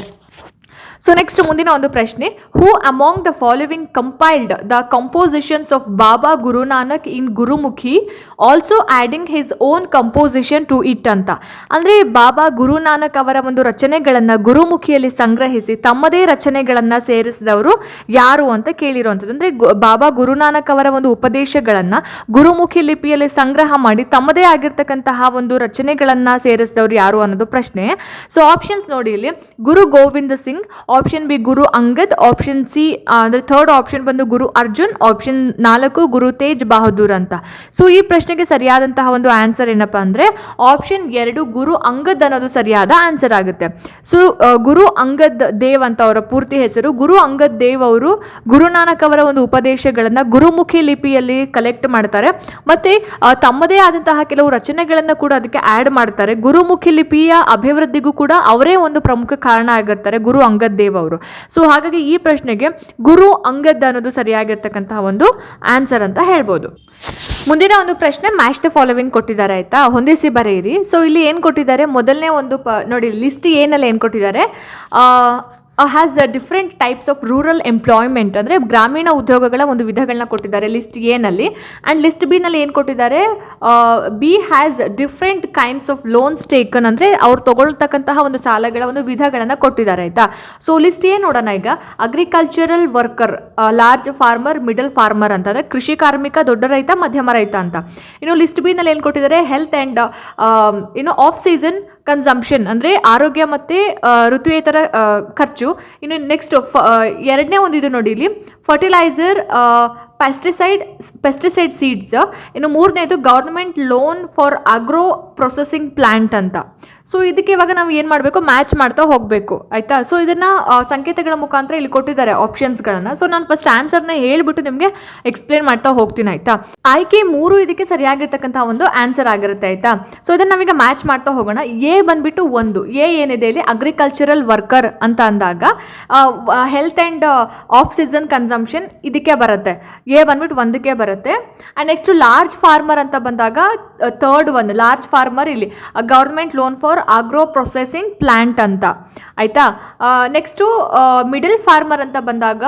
ಸೊ ನೆಕ್ಸ್ಟ್ ಮುಂದಿನ ಒಂದು ಪ್ರಶ್ನೆ, who among the following compiled the compositions of Baba Guru Nanak in Gurmukhi also adding his own composition to it ಅಂತ. ಅಂದರೆ ಬಾಬಾ ಗುರುನಾನಕ್ ಅವರ ಒಂದು ರಚನೆಗಳನ್ನು ಗುರುಮುಖಿಯಲ್ಲಿ ಸಂಗ್ರಹಿಸಿ ತಮ್ಮದೇ ರಚನೆಗಳನ್ನು ಸೇರಿಸಿದವರು ಯಾರು ಅಂತ ಕೇಳಿರುವಂಥದ್ದು. ಅಂದರೆ ಬಾಬಾ ಗುರುನಾನಕ್ ಅವರ ಒಂದು ಉಪದೇಶಗಳನ್ನು ಗುರುಮುಖಿ ಲಿಪಿಯಲ್ಲಿ ಸಂಗ್ರಹ ಮಾಡಿ ತಮ್ಮದೇ ಆಗಿರ್ತಕ್ಕಂತಹ ಒಂದು ರಚನೆಗಳನ್ನು ಸೇರಿಸಿದವರು ಯಾರು ಅನ್ನೋದು ಪ್ರಶ್ನೆ. ಸೊ ಆಪ್ಷನ್ಸ್ ನೋಡಿ, ಇಲ್ಲಿ ಗುರು ಗೋವಿಂದ ಸಿಂಗ್, ಆಪ್ಷನ್ ಬಿ ಗುರು ಅಂಗದ್, ಆಪ್ಷನ್ ಸಿ ಅಂದರೆ ಥರ್ಡ್ ಆಪ್ಷನ್ ಬಂದು ಗುರು ಅರ್ಜುನ್, ಆಪ್ಷನ್ 4 ಗುರು ತೇಜ್ ಬಹದ್ದೂರ್ ಅಂತ. ಸೊ ಈ ಪ್ರಶ್ನೆಗೆ ಸರಿಯಾದಂತಹ ಒಂದು ಆನ್ಸರ್ ಏನಪ್ಪ ಅಂದರೆ ಆಪ್ಷನ್ 2 ಗುರು ಅಂಗದ್ ಅನ್ನೋದು ಸರಿಯಾದ ಆನ್ಸರ್ ಆಗುತ್ತೆ. ಸೊ ಗುರು ಅಂಗದ್ ದೇವ್ ಅಂತ ಅವರ ಪೂರ್ತಿ ಹೆಸರು. ಗುರು ಅಂಗದ್ ದೇವ್ ಅವರು ಗುರುನಾನಕ್ ಅವರ ಒಂದು ಉಪದೇಶಗಳನ್ನು ಗುರುಮುಖಿ ಲಿಪಿಯಲ್ಲಿ ಕಲೆಕ್ಟ್ ಮಾಡ್ತಾರೆ ಮತ್ತು ತಮ್ಮದೇ ಆದಂತಹ ಕೆಲವು ರಚನೆಗಳನ್ನು ಕೂಡ ಅದಕ್ಕೆ ಆ್ಯಡ್ ಮಾಡ್ತಾರೆ. ಗುರುಮುಖಿ ಲಿಪಿಯ ಅಭಿವೃದ್ಧಿಗೂ ಕೂಡ ಅವರೇ ಒಂದು ಪ್ರಮುಖ ಕಾರಣ ಆಗಿರ್ತಾರೆ ಗುರು ಅಂಗದ್ ದೇವ್ ಅವರು. ಸೊ ಹಾಗಾಗಿ ಈ ಪ್ರಶ್ನೆಗೆ ಗುರು ಅಂಗದ್ ಅನ್ನೋದು ಸರಿಯಾಗಿರ್ತಕ್ಕಂತಹ ಒಂದು ಆನ್ಸರ್ ಅಂತ ಹೇಳ್ಬೋದು. ಮುಂದಿನ ಒಂದು ಪ್ರಶ್ನೆ ಮ್ಯಾಚ್ ದ ಫಾಲೋವಿಂಗ್ ಕೊಟ್ಟಿದ್ದಾರೆ ಆಯ್ತಾ, ಹೊಂದಿಸಿ ಬರೆಯಿರಿ. ಸೊ ಇಲ್ಲಿ ಏನು ಕೊಟ್ಟಿದ್ದಾರೆ, ಮೊದಲನೇ ಒಂದು ನೋಡಿ ಲಿಸ್ಟ್ ಏನಲ್ಲಿ ಏನು ಕೊಟ್ಟಿದ್ದಾರೆ, has different types of rural employment ಅಂದರೆ ಗ್ರಾಮೀಣ ಉದ್ಯೋಗಗಳ ಒಂದು ವಿಧಗಳನ್ನ ಕೊಟ್ಟಿದ್ದಾರೆ ಲಿಸ್ಟ್ ಎನಲ್ಲಿ. ಆ್ಯಂಡ್ ಲಿಸ್ಟ್ ಬಿ ನಲ್ಲಿ ಏನು ಕೊಟ್ಟಿದ್ದಾರೆ, B has different kinds of loans taken ಅಂದರೆ ಅವ್ರು ತಗೊಳ್ತಕ್ಕಂತಹ ಒಂದು ಸಾಲಗಳ ಒಂದು ವಿಧಗಳನ್ನು ಕೊಟ್ಟಿದ್ದಾರೆ ಆಯಿತಾ. ಸೊ ಲಿಸ್ಟ್ ಏನು ನೋಡೋಣ ಈಗ, agricultural worker, large farmer, middle farmer ಅಂತ ಅಂದರೆ ಕೃಷಿ ಕಾರ್ಮಿಕ, ದೊಡ್ಡ ರೈತ, ಮಧ್ಯಮ ರೈತ ಅಂತ. ಇನ್ನು ಲಿಸ್ಟ್ ಬಿ ನಲ್ಲಿ ಏನು ಕೊಟ್ಟಿದ್ದಾರೆ, health and of season consumption ಅಂದರೆ ಆರೋಗ್ಯ ಮತ್ತು ಋತುಯೇತರ ಖರ್ಚು. ಇನ್ನು ನೆಕ್ಸ್ಟ್ ಎರಡನೇ ಒಂದು ಇದು ನೋಡಿ ಇಲ್ಲಿ ಫರ್ಟಿಲೈಸರ್, ಪೆಸ್ಟಿಸೈಡ್ ಸೀಡ್ಸ್. ಇನ್ನು ಮೂರನೇದು government loan for agro processing plant ಅಂತ. ಸೊ ಇದಕ್ಕೆ ಇವಾಗ ನಾವು ಏನು ಮಾಡಬೇಕು, ಮ್ಯಾಚ್ ಮಾಡ್ತಾ ಹೋಗಬೇಕು ಆಯಿತಾ. ಸೊ ಇದನ್ನು ಸಂಕೇತಗಳ ಮುಖಾಂತರ ಇಲ್ಲಿ ಕೊಟ್ಟಿದ್ದಾರೆ ಆಪ್ಷನ್ಸ್ಗಳನ್ನು. ಸೊ ನಾನು ಫಸ್ಟ್ ಆನ್ಸರ್ನ ಹೇಳ್ಬಿಟ್ಟು ನಿಮಗೆ ಎಕ್ಸ್ಪ್ಲೇನ್ ಮಾಡ್ತಾ ಹೋಗ್ತೀನಿ ಆಯಿತಾ. ಆಯ್ಕೆ 3 ಇದಕ್ಕೆ ಸರಿಯಾಗಿರ್ತಕ್ಕಂಥ ಒಂದು ಆನ್ಸರ್ ಆಗಿರುತ್ತೆ ಆಯಿತಾ. ಸೊ ಇದನ್ನು ನಾವೀಗ ಮ್ಯಾಚ್ ಮಾಡ್ತಾ ಹೋಗೋಣ. ಎ ಬಂದುಬಿಟ್ಟು 1, ಎ ಏನಿದೆ ಇಲ್ಲಿ ಅಗ್ರಿಕಲ್ಚರಲ್ ವರ್ಕರ್ ಅಂತ ಅಂದಾಗ health and of season consumption ಇದಕ್ಕೆ ಬರುತ್ತೆ, ಎ ಬಂದ್ಬಿಟ್ಟು 1ಕ್ಕೆ ಬರುತ್ತೆ. ಆ್ಯಂಡ್ ನೆಕ್ಸ್ಟು ಲಾರ್ಜ್ ಫಾರ್ಮರ್ ಅಂತ ಬಂದಾಗ ಥರ್ಡ್ ಒನ್ ಲಾರ್ಜ್ ಫಾರ್ಮರ್ ಇಲ್ಲಿ government loan for agro processing plant ಅಂತ ಆಯಿತಾ. ನೆಕ್ಸ್ಟು ಮಿಡಲ್ ಫಾರ್ಮರ್ ಅಂತ ಬಂದಾಗ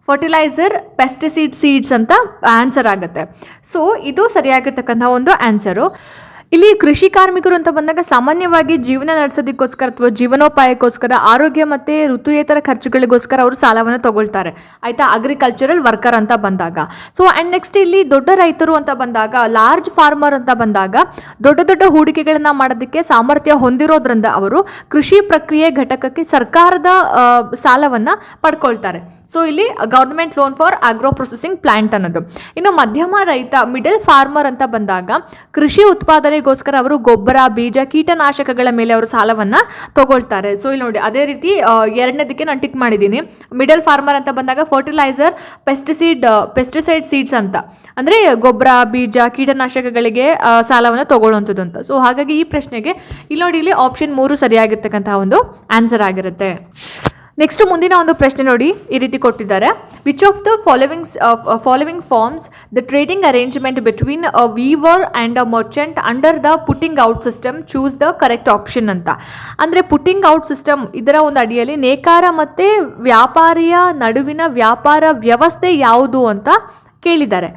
ಫರ್ಟಿಲೈಸರ್, ಪೆಸ್ಟಿಸೈಡ್ ಸೀಡ್ಸ್ ಅಂತ ಆನ್ಸರ್ ಆಗುತ್ತೆ. ಸೊ ಇದು ಸರಿಯಾಗಿರ್ತಕ್ಕಂಥ ಒಂದು ಆನ್ಸರು. ಇಲ್ಲಿ ಕೃಷಿ ಕಾರ್ಮಿಕರು ಅಂತ ಬಂದಾಗ ಸಾಮಾನ್ಯವಾಗಿ ಜೀವನ ನಡೆಸೋದಕ್ಕೋಸ್ಕರ ಅಥವಾ ಜೀವನೋಪಾಯಕ್ಕೋಸ್ಕರ ಆರೋಗ್ಯ ಮತ್ತು ಋತುಯೇತರ ಖರ್ಚುಗಳಿಗೋಸ್ಕರ ಅವರು ಸಾಲವನ್ನು ತಗೊಳ್ತಾರೆ ಆಯಿತಾ, ಅಗ್ರಿಕಲ್ಚರಲ್ ವರ್ಕರ್ ಅಂತ ಬಂದಾಗ. ಸೊ ಆ್ಯಂಡ್ ನೆಕ್ಸ್ಟ್ ಇಲ್ಲಿ ದೊಡ್ಡ ರೈತರು ಅಂತ ಬಂದಾಗ ಲಾರ್ಜ್ ಫಾರ್ಮರ್ ಅಂತ ಬಂದಾಗ ದೊಡ್ಡ ದೊಡ್ಡ ಹೂಡಿಕೆಗಳನ್ನು ಮಾಡೋದಕ್ಕೆ ಸಾಮರ್ಥ್ಯ ಹೊಂದಿರೋದ್ರಿಂದ ಅವರು ಕೃಷಿ ಪ್ರಕ್ರಿಯೆ ಘಟಕಕ್ಕೆ ಸರ್ಕಾರದ ಸಾಲವನ್ನು ಪಡ್ಕೊಳ್ತಾರೆ. ಸೊ ಇಲ್ಲಿ government loan for agro processing plant ಅನ್ನೋದು. ಇನ್ನು ಮಧ್ಯಮ ರೈತ ಮಿಡಲ್ ಫಾರ್ಮರ್ ಅಂತ ಬಂದಾಗ ಕೃಷಿ ಉತ್ಪಾದನೆಗೋಸ್ಕರ ಅವರು ಗೊಬ್ಬರ, ಬೀಜ, ಕೀಟನಾಶಕಗಳ ಮೇಲೆ ಅವರು ಸಾಲವನ್ನು ತಗೊಳ್ತಾರೆ. ಸೊ ಇಲ್ಲಿ ನೋಡಿ ಅದೇ ರೀತಿ ಎರಡನೇದಕ್ಕೆ ನಾನು ಟಿಕ್ ಮಾಡಿದ್ದೀನಿ. ಮಿಡಲ್ ಫಾರ್ಮರ್ ಅಂತ ಬಂದಾಗ ಫರ್ಟಿಲೈಸರ್, ಪೆಸ್ಟಿಸೈಡ್ ಸೀಡ್ಸ್ ಅಂತ ಅಂದರೆ ಗೊಬ್ಬರ, ಬೀಜ, ಕೀಟನಾಶಕಗಳಿಗೆ ಸಾಲವನ್ನು ತಗೊಳ್ಳುವಂಥದ್ದು ಅಂತ. ಸೊ ಹಾಗಾಗಿ ಈ ಪ್ರಶ್ನೆಗೆ ಇಲ್ಲಿ ನೋಡಿ ಇಲ್ಲಿ ಆಪ್ಷನ್ 3 ಸರಿಯಾಗಿರ್ತಕ್ಕಂತಹ ಒಂದು ಆನ್ಸರ್ ಆಗಿರುತ್ತೆ. ನೆಕ್ಸ್ಟ್ ಮುಂದಿನ ಒಂದು ಪ್ರಶ್ನೆ ನೋಡಿ ಈ ರೀತಿ ಕೊಟ್ಟಿದ್ದಾರೆ, which of the following forms the trading arrangement between a weaver and a merchant under the putting out system, choose the correct option ಅಂತ. ಅಂದರೆ ಪುಟ್ಟಿಂಗ್ ಔಟ್ ಸಿಸ್ಟಮ್ ಇದರ ಒಂದು ಅಡಿಯಲ್ಲಿ ನೇಕಾರ ಮತ್ತು ವ್ಯಾಪಾರಿಯ ನಡುವಿನ ವ್ಯಾಪಾರ ವ್ಯವಸ್ಥೆ ಯಾವುದು ಅಂತ ಕೇಳಿದ್ದಾರೆ.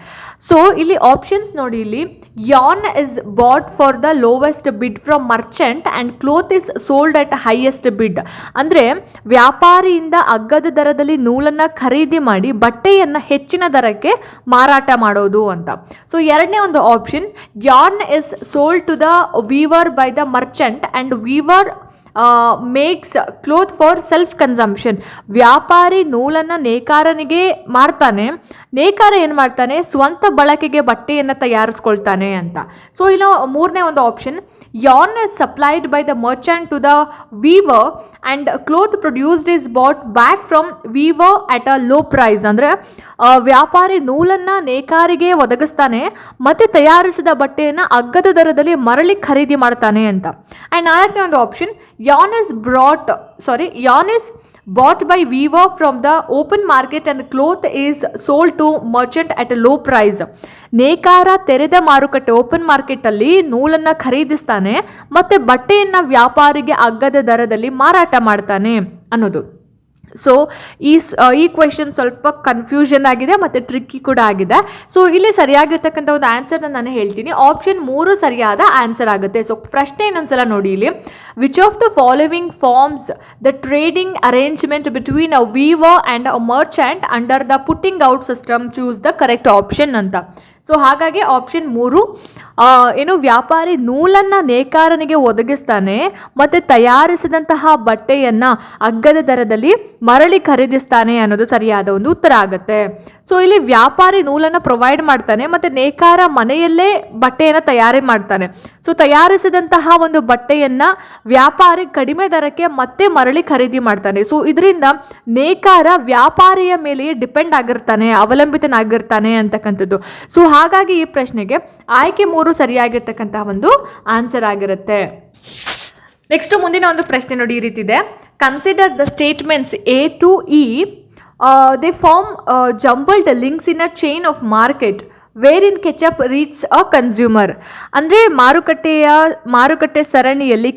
ಸೊ ಇಲ್ಲಿ ಆಪ್ಷನ್ಸ್ ನೋಡಿ, ಇಲ್ಲಿ yarn is bought for the lowest bid from merchant and cloth is sold at highest bid. ಅಂದರೆ ವ್ಯಾಪಾರಿಯಿಂದ ಅಗ್ಗದ ದರದಲ್ಲಿ ನೂಲನ್ನು ಖರೀದಿ ಮಾಡಿ ಬಟ್ಟೆಯನ್ನು ಹೆಚ್ಚಿನ ದರಕ್ಕೆ ಮಾರಾಟ ಮಾಡೋದು ಅಂತ. ಸೊ ಎರಡನೇ ಒಂದು option, yarn is sold to the weaver by the merchant and weaver makes cloth for self consumption. ವ್ಯಾಪಾರಿ ನೂಲನ್ನು ನೇಕಾರನಿಗೆ ಮಾರ್ತಾನೆ, ನೇಕಾರ ಏನು ಮಾಡ್ತಾನೆ, ಸ್ವಂತ ಬಳಕೆಗೆ ಬಟ್ಟೆಯನ್ನು ತಯಾರಿಸ್ಕೊಳ್ತಾನೆ ಅಂತ. ಸೊ ಇಲ್ಲಿ ಮೂರನೇ ಒಂದು option, yarn is supplied by the merchant to the weaver and cloth produced is bought back from weaver at a low price. ಅಂದರೆ ವ್ಯಾಪಾರಿ ನೂಲನ್ನು ನೇಕಾರಿಗೆ ಒದಗಿಸ್ತಾನೆ ಮತ್ತು ತಯಾರಿಸಿದ ಬಟ್ಟೆಯನ್ನು ಅಗ್ಗದ ದರದಲ್ಲಿ ಮರಳಿ ಖರೀದಿ ಮಾಡ್ತಾನೆ ಅಂತ. ಆ್ಯಂಡ್ ನಾಲ್ಕನೇ ಒಂದು option, yarn is bought by weaver from the open market and cloth is sold to merchant at a low price. ನೇಕಾರ ತೆರೆದ ಮಾರುಕಟ್ಟೆ ಓಪನ್ ಮಾರ್ಕೆಟಲ್ಲಿ ನೂಲನ್ನು ಖರೀದಿಸ್ತಾನೆ ಮತ್ತು ಬಟ್ಟೆಯನ್ನು ವ್ಯಾಪಾರಿಗೆ ಅಗ್ಗದ ದರದಲ್ಲಿ ಮಾರಾಟ ಮಾಡ್ತಾನೆ ಅನ್ನೋದು. ಸೊ ಈ ಕ್ವೆಶನ್ ಸ್ವಲ್ಪ ಕನ್ಫ್ಯೂಷನ್ ಆಗಿದೆ ಮತ್ತು ಟ್ರಿಕ್ಕಿ ಕೂಡ ಆಗಿದೆ. ಸೊ ಇಲ್ಲಿ ಸರಿಯಾಗಿರ್ತಕ್ಕಂಥ ಒಂದು ಆನ್ಸರ್ನ ನಾನು ಹೇಳ್ತೀನಿ. ಆಪ್ಷನ್ 3 ಸರಿಯಾದ ಆನ್ಸರ್ ಆಗುತ್ತೆ. ಸೊ ಪ್ರಶ್ನೆ ಇನ್ನೊಂದ್ಸಲ ನೋಡಿ ಇಲ್ಲಿ, which of the following forms the trading arrangement between a weaver and a merchant under the putting out system, choose the correct option ಅಂತ. ಸೊ ಹಾಗಾಗಿ ಆಪ್ಷನ್ 3 ಏನು ವ್ಯಾಪಾರಿ ನೂಲನ್ನು ನೇಕಾರನಿಗೆ ಒದಗಿಸ್ತಾನೆ ಮತ್ತು ತಯಾರಿಸಿದಂತಹ ಬಟ್ಟೆಯನ್ನು ಅಗ್ಗದ ದರದಲ್ಲಿ ಮರಳಿ ಖರೀದಿಸ್ತಾನೆ ಅನ್ನೋದು ಸರಿಯಾದ ಒಂದು ಉತ್ತರ ಆಗುತ್ತೆ. ಸೊ ಇಲ್ಲಿ ವ್ಯಾಪಾರಿ ನೂಲನ್ನು ಪ್ರೊವೈಡ್ ಮಾಡ್ತಾನೆ ಮತ್ತು ನೇಕಾರ ಮನೆಯಲ್ಲೇ ಬಟ್ಟೆಯನ್ನು ತಯಾರಿ ಮಾಡ್ತಾನೆ. ಸೊ ತಯಾರಿಸಿದಂತಹ ಒಂದು ಬಟ್ಟೆಯನ್ನು ವ್ಯಾಪಾರಿ ಕಡಿಮೆ ದರಕ್ಕೆ ಮತ್ತೆ ಮರಳಿ ಖರೀದಿ ಮಾಡ್ತಾನೆ. ಸೊ ಇದರಿಂದ ನೇಕಾರ ವ್ಯಾಪಾರಿಯ ಮೇಲೆಯೇ ಡಿಪೆಂಡ್ ಆಗಿರ್ತಾನೆ, ಅವಲಂಬಿತನಾಗಿರ್ತಾನೆ ಅಂತಕ್ಕಂಥದ್ದು. ಸೊ ಹಾಗಾಗಿ ಈ ಪ್ರಶ್ನೆಗೆ ಆಯ್ಕೆ 3 ಸರಿಯಾಗಿರ್ತಕ್ಕಂತಹ ಒಂದು ಆನ್ಸರ್ ಆಗಿರುತ್ತೆ. ನೆಕ್ಸ್ಟ್ ಮುಂದಿನ ಒಂದು ಪ್ರಶ್ನೆ ನೋಡಿ ಈ ರೀತಿ ಇದೆ. Consider the statements A to E. They form jumbled links in a chain of market wherein ketchup reaches a consumer. ಅಂದರೆ ಮಾರುಕಟ್ಟೆ ಸರಣಿಯಲ್ಲಿ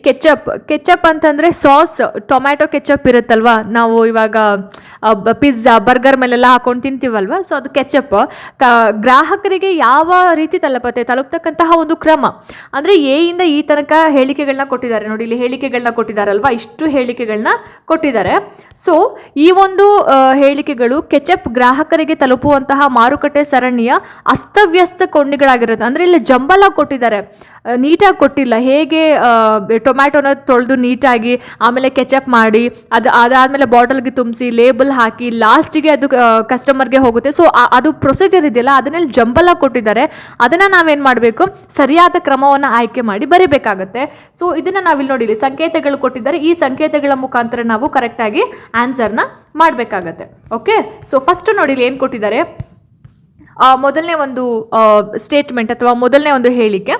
ಕೆಚಪ್ ಅಂತಂದರೆ ಸಾಸ್, ಟೊಮ್ಯಾಟೊ ಕೆಚಪ್ ಇರುತ್ತಲ್ವ, ನಾವು ಇವಾಗ ಪಿಜ್ಜಾ ಬರ್ಗರ್ ಮೇಲೆಲ್ಲ ಹಾಕೊಂಡು ತಿಂತೀವಲ್ವ, ಸೊ ಅದು ಕೆಚಪ್ ಗ್ರಾಹಕರಿಗೆ ಯಾವ ರೀತಿ ತಲುಪ್ತಕ್ಕಂತಹ ಒಂದು ಕ್ರಮ. ಅಂದರೆ ಎ ಇಂದ ಈ ತನಕ ಹೇಳಿಕೆಗಳನ್ನ ಕೊಟ್ಟಿದ್ದಾರೆ ನೋಡಿ, ಇಲ್ಲಿ ಹೇಳಿಕೆಗಳನ್ನ ಕೊಟ್ಟಿದ್ದಾರಲ್ವ, ಇಷ್ಟು ಹೇಳಿಕೆಗಳನ್ನ ಕೊಟ್ಟಿದ್ದಾರೆ. ಸೊ ಈ ಒಂದು ಹೇಳಿಕೆಗಳು ಕೆಚಪ್ ಗ್ರಾಹಕರಿಗೆ ತಲುಪುವಂತಹ ಮಾರುಕಟ್ಟೆ ಸರಣಿಯ ಅಸ್ತವ್ಯಸ್ತ ಕೊಂಡಿಗಳಾಗಿರುತ್ತೆ. ಅಂದರೆ ಇಲ್ಲಿ ಜಂಬಲ್ ಆಗಿ ಕೊಟ್ಟಿದ್ದಾರೆ, ನೀಟಾಗಿ ಕೊಟ್ಟಿಲ್ಲ. ಹೇಗೆ ಟೊಮ್ಯಾಟೊನ ತೊಳೆದು ನೀಟಾಗಿ ಆಮೇಲೆ ಕೆಚಪ್ ಮಾಡಿ ಅದಾದಮೇಲೆ ಬಾಟಲ್ಗೆ ತುಂಬಿಸಿ ಲೇಬಲ್ ಹಾಕಿ ಲಾಸ್ಟಿಗೆ ಅದು ಕಸ್ಟಮರ್ಗೆ ಹೋಗುತ್ತೆ. ಸೊ ಅದು ಪ್ರೊಸೀಜರ್ ಇದೆಯಲ್ಲ, ಅದನ್ನೆಲ್ಲಿ ಜಂಬಲ್ ಆಗಿ ಕೊಟ್ಟಿದ್ದಾರೆ. ಅದನ್ನು ನಾವೇನು ಮಾಡಬೇಕು, ಸರಿಯಾದ ಕ್ರಮವನ್ನು ಆಯ್ಕೆ ಮಾಡಿ ಬರೀಬೇಕಾಗತ್ತೆ. ಸೊ ಇದನ್ನು ನಾವಿಲ್ಲಿ ನೋಡಿ, ಸಂಕೇತಗಳು ಕೊಟ್ಟಿದ್ದಾರೆ, ಈ ಸಂಕೇತಗಳ ಮುಖಾಂತರ ನಾವು ಕರೆಕ್ಟಾಗಿ ಆನ್ಸರ್ನ ಮಾಡಬೇಕಾಗತ್ತೆ. ಓಕೆ, ಸೊ ಫಸ್ಟ್ ನೋಡಿ ಇಲ್ಲಿ ಏನು ಕೊಟ್ಟಿದ್ದಾರೆ. ಮೊದಲನೇ ಒಂದು ಸ್ಟೇಟ್ಮೆಂಟ್ ಅಥವಾ ಮೊದಲನೇ ಒಂದು ಹೇಳಿಕೆ,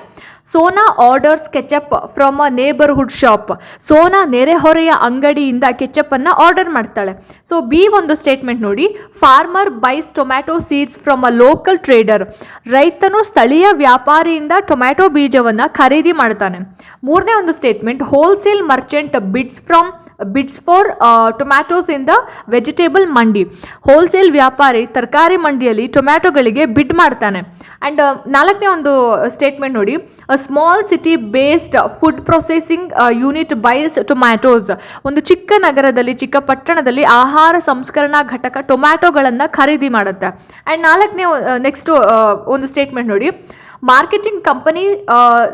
Sona orders ketchup from a neighbourhood shop. Sona ನೆರೆಹೊರೆಯ ಅಂಗಡಿಯಿಂದ ಕೆಚಪ್ಪನ್ನು ಆರ್ಡರ್ ಮಾಡ್ತಾಳೆ. ಸೊ ಬಿ ಒಂದು ಸ್ಟೇಟ್ಮೆಂಟ್ ನೋಡಿ, farmer byes tomato seeds from a local trader. ರೈತನು ಸ್ಥಳೀಯ ವ್ಯಾಪಾರಿಯಿಂದ ಟೊಮ್ಯಾಟೊ ಬೀಜವನ್ನು ಖರೀದಿ ಮಾಡ್ತಾನೆ. ಮೂರನೇ ಒಂದು statement, wholesale Merchant beads for tomatoes in the vegetable ಮಂಡಿ. ಹೋಲ್ಸೇಲ್ ವ್ಯಾಪಾರಿ ತರಕಾರಿ ಮಂಡಿಯಲ್ಲಿ ಟೊಮ್ಯಾಟೊಗಳಿಗೆ ಬಿಡ್ ಮಾಡ್ತಾನೆ. ಆ್ಯಂಡ್ ನಾಲ್ಕನೇ ಒಂದು ಸ್ಟೇಟ್ಮೆಂಟ್ ನೋಡಿ, a small city based food processing unit buys tomatoes. ಒಂದು ಚಿಕ್ಕ ಪಟ್ಟಣದಲ್ಲಿ ಆಹಾರ ಸಂಸ್ಕರಣಾ ಘಟಕ ಟೊಮ್ಯಾಟೊಗಳನ್ನು ಖರೀದಿ ಮಾಡುತ್ತೆ. ಆ್ಯಂಡ್ ನೆಕ್ಸ್ಟ್ ಒಂದು ಸ್ಟೇಟ್ಮೆಂಟ್ ನೋಡಿ, marketing company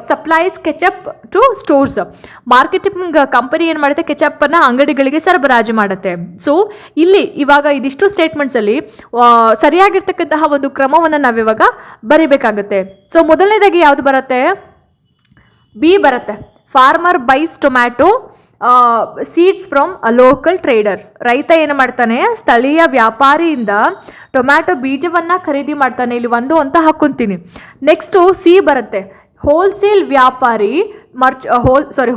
supplies ketchup to stores. Marketing company ಏನು ಮಾಡುತ್ತೆ, ಕೆಚಪ್ಪನ್ನು ಅಂಗಡಿಗಳಿಗೆ ಸರಬರಾಜು ಮಾಡುತ್ತೆ. ಸೊ ಇಲ್ಲಿ ಇವಾಗ ಇದಿಷ್ಟು ಸ್ಟೇಟ್ಮೆಂಟ್ಸಲ್ಲಿ ಸರಿಯಾಗಿರ್ತಕ್ಕಂತಹ ಒಂದು ಕ್ರಮವನ್ನು ನಾವಿವಾಗ ಬರೀಬೇಕಾಗುತ್ತೆ. ಸೊ ಮೊದಲನೇದಾಗಿ ಯಾವುದು ಬರುತ್ತೆ, ಬಿ ಬರುತ್ತೆ, farmer byes tomato seeds from local traders. ರೈತ ಏನು ಮಾಡ್ತಾನೆ, ಸ್ಥಳೀಯ ವ್ಯಾಪಾರಿಯಿಂದ ಟೊಮ್ಯಾಟೊ ಬೀಜವನ್ನು ಖರೀದಿ ಮಾಡ್ತಾನೆ. ಇಲ್ಲಿ ಒಂದು ಅಂತ ಹಾಕ್ಕೊಂತೀನಿ. ನೆಕ್ಸ್ಟು ಸಿ ಬರುತ್ತೆ, ಹೋಲ್ಸೇಲ್ ವ್ಯಾಪಾರಿ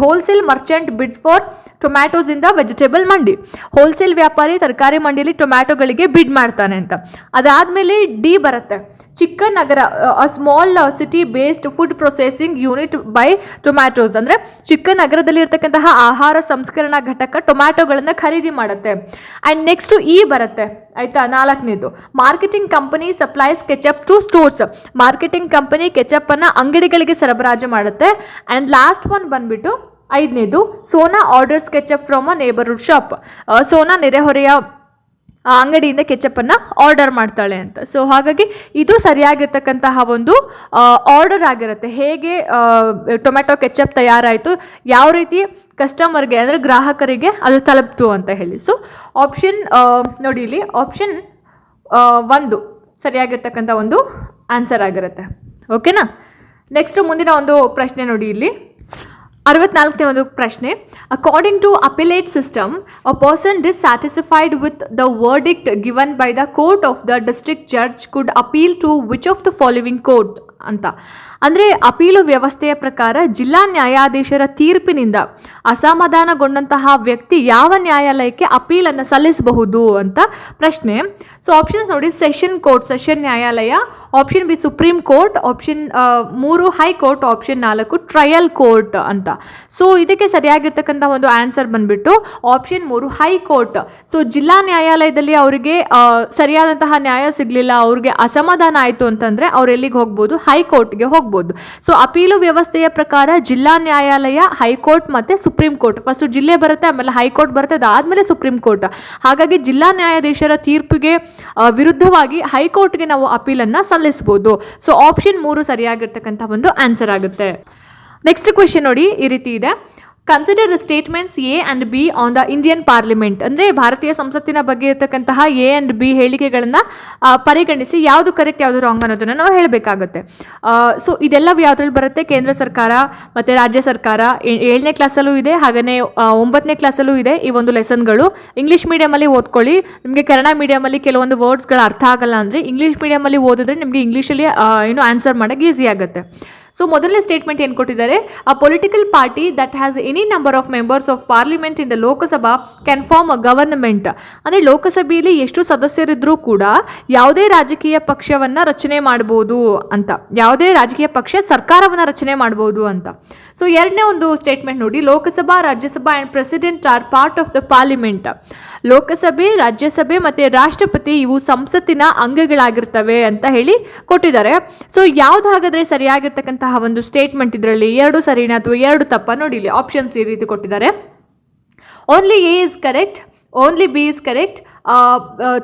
wholesale Merchant beads for tomatoes in the vegetable ಮಂಡಿ. ಹೋಲ್ಸೇಲ್ ವ್ಯಾಪಾರಿ ತರಕಾರಿ ಮಂಡಿಯಲ್ಲಿ ಟೊಮ್ಯಾಟೊಗಳಿಗೆ ಬಿಡ್ ಮಾಡ್ತಾನೆ ಅಂತ. ಅದಾದಮೇಲೆ ಡಿ ಬರುತ್ತೆ, ಚಿಕ್ಕ ನಗರ, a small city based food processing unit buy tomatoes. ಅಂದರೆ ಚಿಕ್ಕ ನಗರದಲ್ಲಿ ಇರ್ತಕ್ಕಂತಹ ಆಹಾರ ಸಂಸ್ಕರಣಾ ಘಟಕ ಟೊಮ್ಯಾಟೊಗಳನ್ನು ಖರೀದಿ ಮಾಡುತ್ತೆ. ಆ್ಯಂಡ್ ನೆಕ್ಸ್ಟು ಇ ಬರುತ್ತೆ, ಆಯಿತಾ, ನಾಲ್ಕನೇದು, marketing company supplies ketchup to stores. Marketing company ಕೆಚಪ್ಪನ್ನು ಅಂಗಡಿಗಳಿಗೆ ಸರಬರಾಜು ಮಾಡುತ್ತೆ. ಆ್ಯಂಡ್ ಲಾಸ್ಟ್ ಒನ್ ಬಂದ್ಬಿಟ್ಟು ಐದನೇದು, Sona orders ketchup from a neighbourhood shop. Sona ನೆರೆಹೊರೆಯ ಅಂಗಡಿಯಿಂದ ಕೆಚಪ್ಪನ್ನು ಆರ್ಡರ್ ಮಾಡ್ತಾಳೆ ಅಂತ. ಸೊ ಹಾಗಾಗಿ ಇದು ಸರಿಯಾಗಿರ್ತಕ್ಕಂತಹ ಒಂದು ಆರ್ಡರ್ ಆಗಿರುತ್ತೆ. ಹೇಗೆ ಟೊಮ್ಯಾಟೊ ಕೆಚಪ್ ತಯಾರಾಯಿತು, ಯಾವ ರೀತಿ ಕಸ್ಟಮರ್ಗೆ ಅಂದರೆ ಗ್ರಾಹಕರಿಗೆ ಅದು ತಲುಪ್ತು ಅಂತ ಹೇಳಿ. ಸೊ ಆಪ್ಷನ್ ನೋಡಿ, ಇಲ್ಲಿ ಆಪ್ಷನ್ 1 ಸರಿಯಾಗಿರ್ತಕ್ಕಂಥ ಒಂದು ಆನ್ಸರ್ ಆಗಿರುತ್ತೆ. ಓಕೆನಾ. ನೆಕ್ಸ್ಟ್ ಮುಂದಿನ ಒಂದು ಪ್ರಶ್ನೆ ನೋಡಿ, ಇಲ್ಲಿ 64ನೇ ಒಂದು ಪ್ರಶ್ನೆ, according to appellate system a person dissatisfied with the verdict given by the court of the district judge could appeal to which of the following court ಅಂತ. ಅಂದರೆ ಅಪೀಲು ವ್ಯವಸ್ಥೆಯ ಪ್ರಕಾರ ಜಿಲ್ಲಾ ನ್ಯಾಯಾಧೀಶರ ತೀರ್ಪಿನಿಂದ ಅಸಮಾಧಾನಗೊಂಡಂತಹ ವ್ಯಕ್ತಿ ಯಾವ ನ್ಯಾಯಾಲಯಕ್ಕೆ ಅಪೀಲನ್ನು ಸಲ್ಲಿಸಬಹುದು ಅಂತ ಪ್ರಶ್ನೆ. ಸೊ ಆಪ್ಷನ್ಸ್ ನೋಡಿ, ಸೆಷನ್ ಕೋರ್ಟ್, ಸೆಷನ್ ನ್ಯಾಯಾಲಯ. Option B supreme court. Option 3 high court. Option 4 trial court ಅಂತ. ಸೊ ಇದಕ್ಕೆ ಸರಿಯಾಗಿರ್ತಕ್ಕಂಥ ಒಂದು ಆನ್ಸರ್ ಬಂದ್ಬಿಟ್ಟು ಆಪ್ಷನ್ 3 ಹೈಕೋರ್ಟ್. ಸೊ ಜಿಲ್ಲಾ ನ್ಯಾಯಾಲಯದಲ್ಲಿ ಅವರಿಗೆ ಸರಿಯಾದಂತಹ ನ್ಯಾಯ ಸಿಗಲಿಲ್ಲ, ಅವ್ರಿಗೆ ಅಸಮಾಧಾನ ಆಯಿತು ಅಂತಂದರೆ ಅವ್ರು ಎಲ್ಲಿಗೆ ಹೋಗ್ಬೋದು, ಹೈಕೋರ್ಟ್ಗೆ ಹೋಗ್ಬೋದು. ಹೋಗ್ಬೋದು. ಸೊ ಅಪೀಲು ವ್ಯವಸ್ಥೆಯ ಪ್ರಕಾರ ಜಿಲ್ಲಾ ನ್ಯಾಯಾಲಯ, ಹೈಕೋರ್ಟ್ ಮತ್ತು ಸುಪ್ರೀಂ ಕೋರ್ಟ್, ಫಸ್ಟ್ ಜಿಲ್ಲೆ ಬರುತ್ತೆ, ಆಮೇಲೆ ಹೈಕೋರ್ಟ್ ಬರುತ್ತೆ, ಅದಾದಮೇಲೆ ಸುಪ್ರೀಂ ಕೋರ್ಟ್. ಹಾಗಾಗಿ ಜಿಲ್ಲಾ ನ್ಯಾಯಾಧೀಶರ ತೀರ್ಪಿಗೆ ವಿರುದ್ಧವಾಗಿ ಹೈಕೋರ್ಟ್ಗೆ ನಾವು ಅಪೀಲನ್ನು ಸಲ್ಲಿಸ್ಬೋದು. ಸೊ ಆಪ್ಷನ್ 3 ಸರಿಯಾಗಿರ್ತಕ್ಕಂಥ ಒಂದು ಆನ್ಸರ್ ಆಗುತ್ತೆ. ನೆಕ್ಸ್ಟ್ ಕ್ವೆಶನ್ ನೋಡಿ, ಈ ರೀತಿ ಇದೆ. Consider the statements A and B on the Indian parliament. ಅಂದರೆ ಭಾರತೀಯ ಸಂಸತ್ತಿನ ಬಗ್ಗೆ ಇರತಕ್ಕಂತಹ ಎ ಆ್ಯಂಡ್ ಬಿ ಹೇಳಿಕೆಗಳನ್ನು ಪರಿಗಣಿಸಿ ಯಾವುದು ಕರೆಕ್ಟ್ ಯಾವುದು ರಾಂಗ್ ಅನ್ನೋದನ್ನು ನಾವು ಹೇಳಬೇಕಾಗುತ್ತೆ. ಸೊ ಇದೆಲ್ಲವೂ ಯಾವುದ್ರಲ್ಲಿ ಬರುತ್ತೆ? ಕೇಂದ್ರ ಸರ್ಕಾರ ಮತ್ತು ರಾಜ್ಯ ಸರ್ಕಾರ 7ನೇ ಕ್ಲಾಸಲ್ಲೂ ಇದೆ, ಹಾಗೆಯೇ 9ನೇ ಕ್ಲಾಸಲ್ಲೂ ಇದೆ ಈ ಒಂದು ಲೆಸನ್ಗಳು. ಇಂಗ್ಲೀಷ್ ಮೀಡಿಯಮಲ್ಲಿ ಓದ್ಕೊಳ್ಳಿ. ನಿಮಗೆ ಕನ್ನಡ ಮೀಡಿಯಮಲ್ಲಿ ಕೆಲವೊಂದು ವರ್ಡ್ಸ್ಗಳು ಅರ್ಥ ಆಗಲ್ಲ ಅಂದರೆ ಇಂಗ್ಲೀಷ್ ಮೀಡಿಯಮಲ್ಲಿ ಓದಿದ್ರೆ ನಿಮಗೆ ಇಂಗ್ಲೀಷಲ್ಲಿ ಆನ್ಸರ್ ಮಾಡೋಕ್ಕೆ ಈಸಿ ಆಗುತ್ತೆ. ಸೊ ಮೊದಲನೇ ಸ್ಟೇಟ್ಮೆಂಟ್ ಏನು ಕೊಟ್ಟಿದ್ದಾರೆ? A political party that has any number of members of parliament in the Lok Sabha can form a government. ಅಂದರೆ ಲೋಕಸಭೆಯಲ್ಲಿ ಎಷ್ಟು ಸದಸ್ಯರಿದ್ರೂ ಕೂಡ ಯಾವುದೇ ರಾಜಕೀಯ ಪಕ್ಷವನ್ನು ರಚನೆ ಮಾಡ್ಬೋದು ಅಂತ, ಯಾವುದೇ ರಾಜಕೀಯ ಪಕ್ಷ ಸರ್ಕಾರವನ್ನು ರಚನೆ ಮಾಡ್ಬೋದು ಅಂತ. ಸೊ ಎರಡನೇ ಒಂದು ಸ್ಟೇಟ್ಮೆಂಟ್ ನೋಡಿ, Lok Sabha, Rajya Sabha and president are part of the parliament. ಲೋಕಸಭೆ, ರಾಜ್ಯಸಭೆ ಮತ್ತು ರಾಷ್ಟ್ರಪತಿ ಇವು ಸಂಸತ್ತಿನ ಅಂಗಗಳಾಗಿರ್ತವೆ ಅಂತ ಹೇಳಿ ಕೊಟ್ಟಿದ್ದಾರೆ. ಸೊ ಯಾವ್ದು ಹಾಗಾದರೆ ಸರಿಯಾಗಿರ್ತಕ್ಕಂತಹ ಒಂದು ಸ್ಟೇಟ್ಮೆಂಟ್? ಇದರಲ್ಲಿ 2 ಸರಿನಾ ಅಥವಾ 2 ತಪ್ಪ? ನೋಡಿ, ಇಲ್ಲಿ ಆಪ್ಷನ್ಸ್ ಈ ರೀತಿ ಕೊಟ್ಟಿದ್ದಾರೆ. Only A is correct, only B is correct.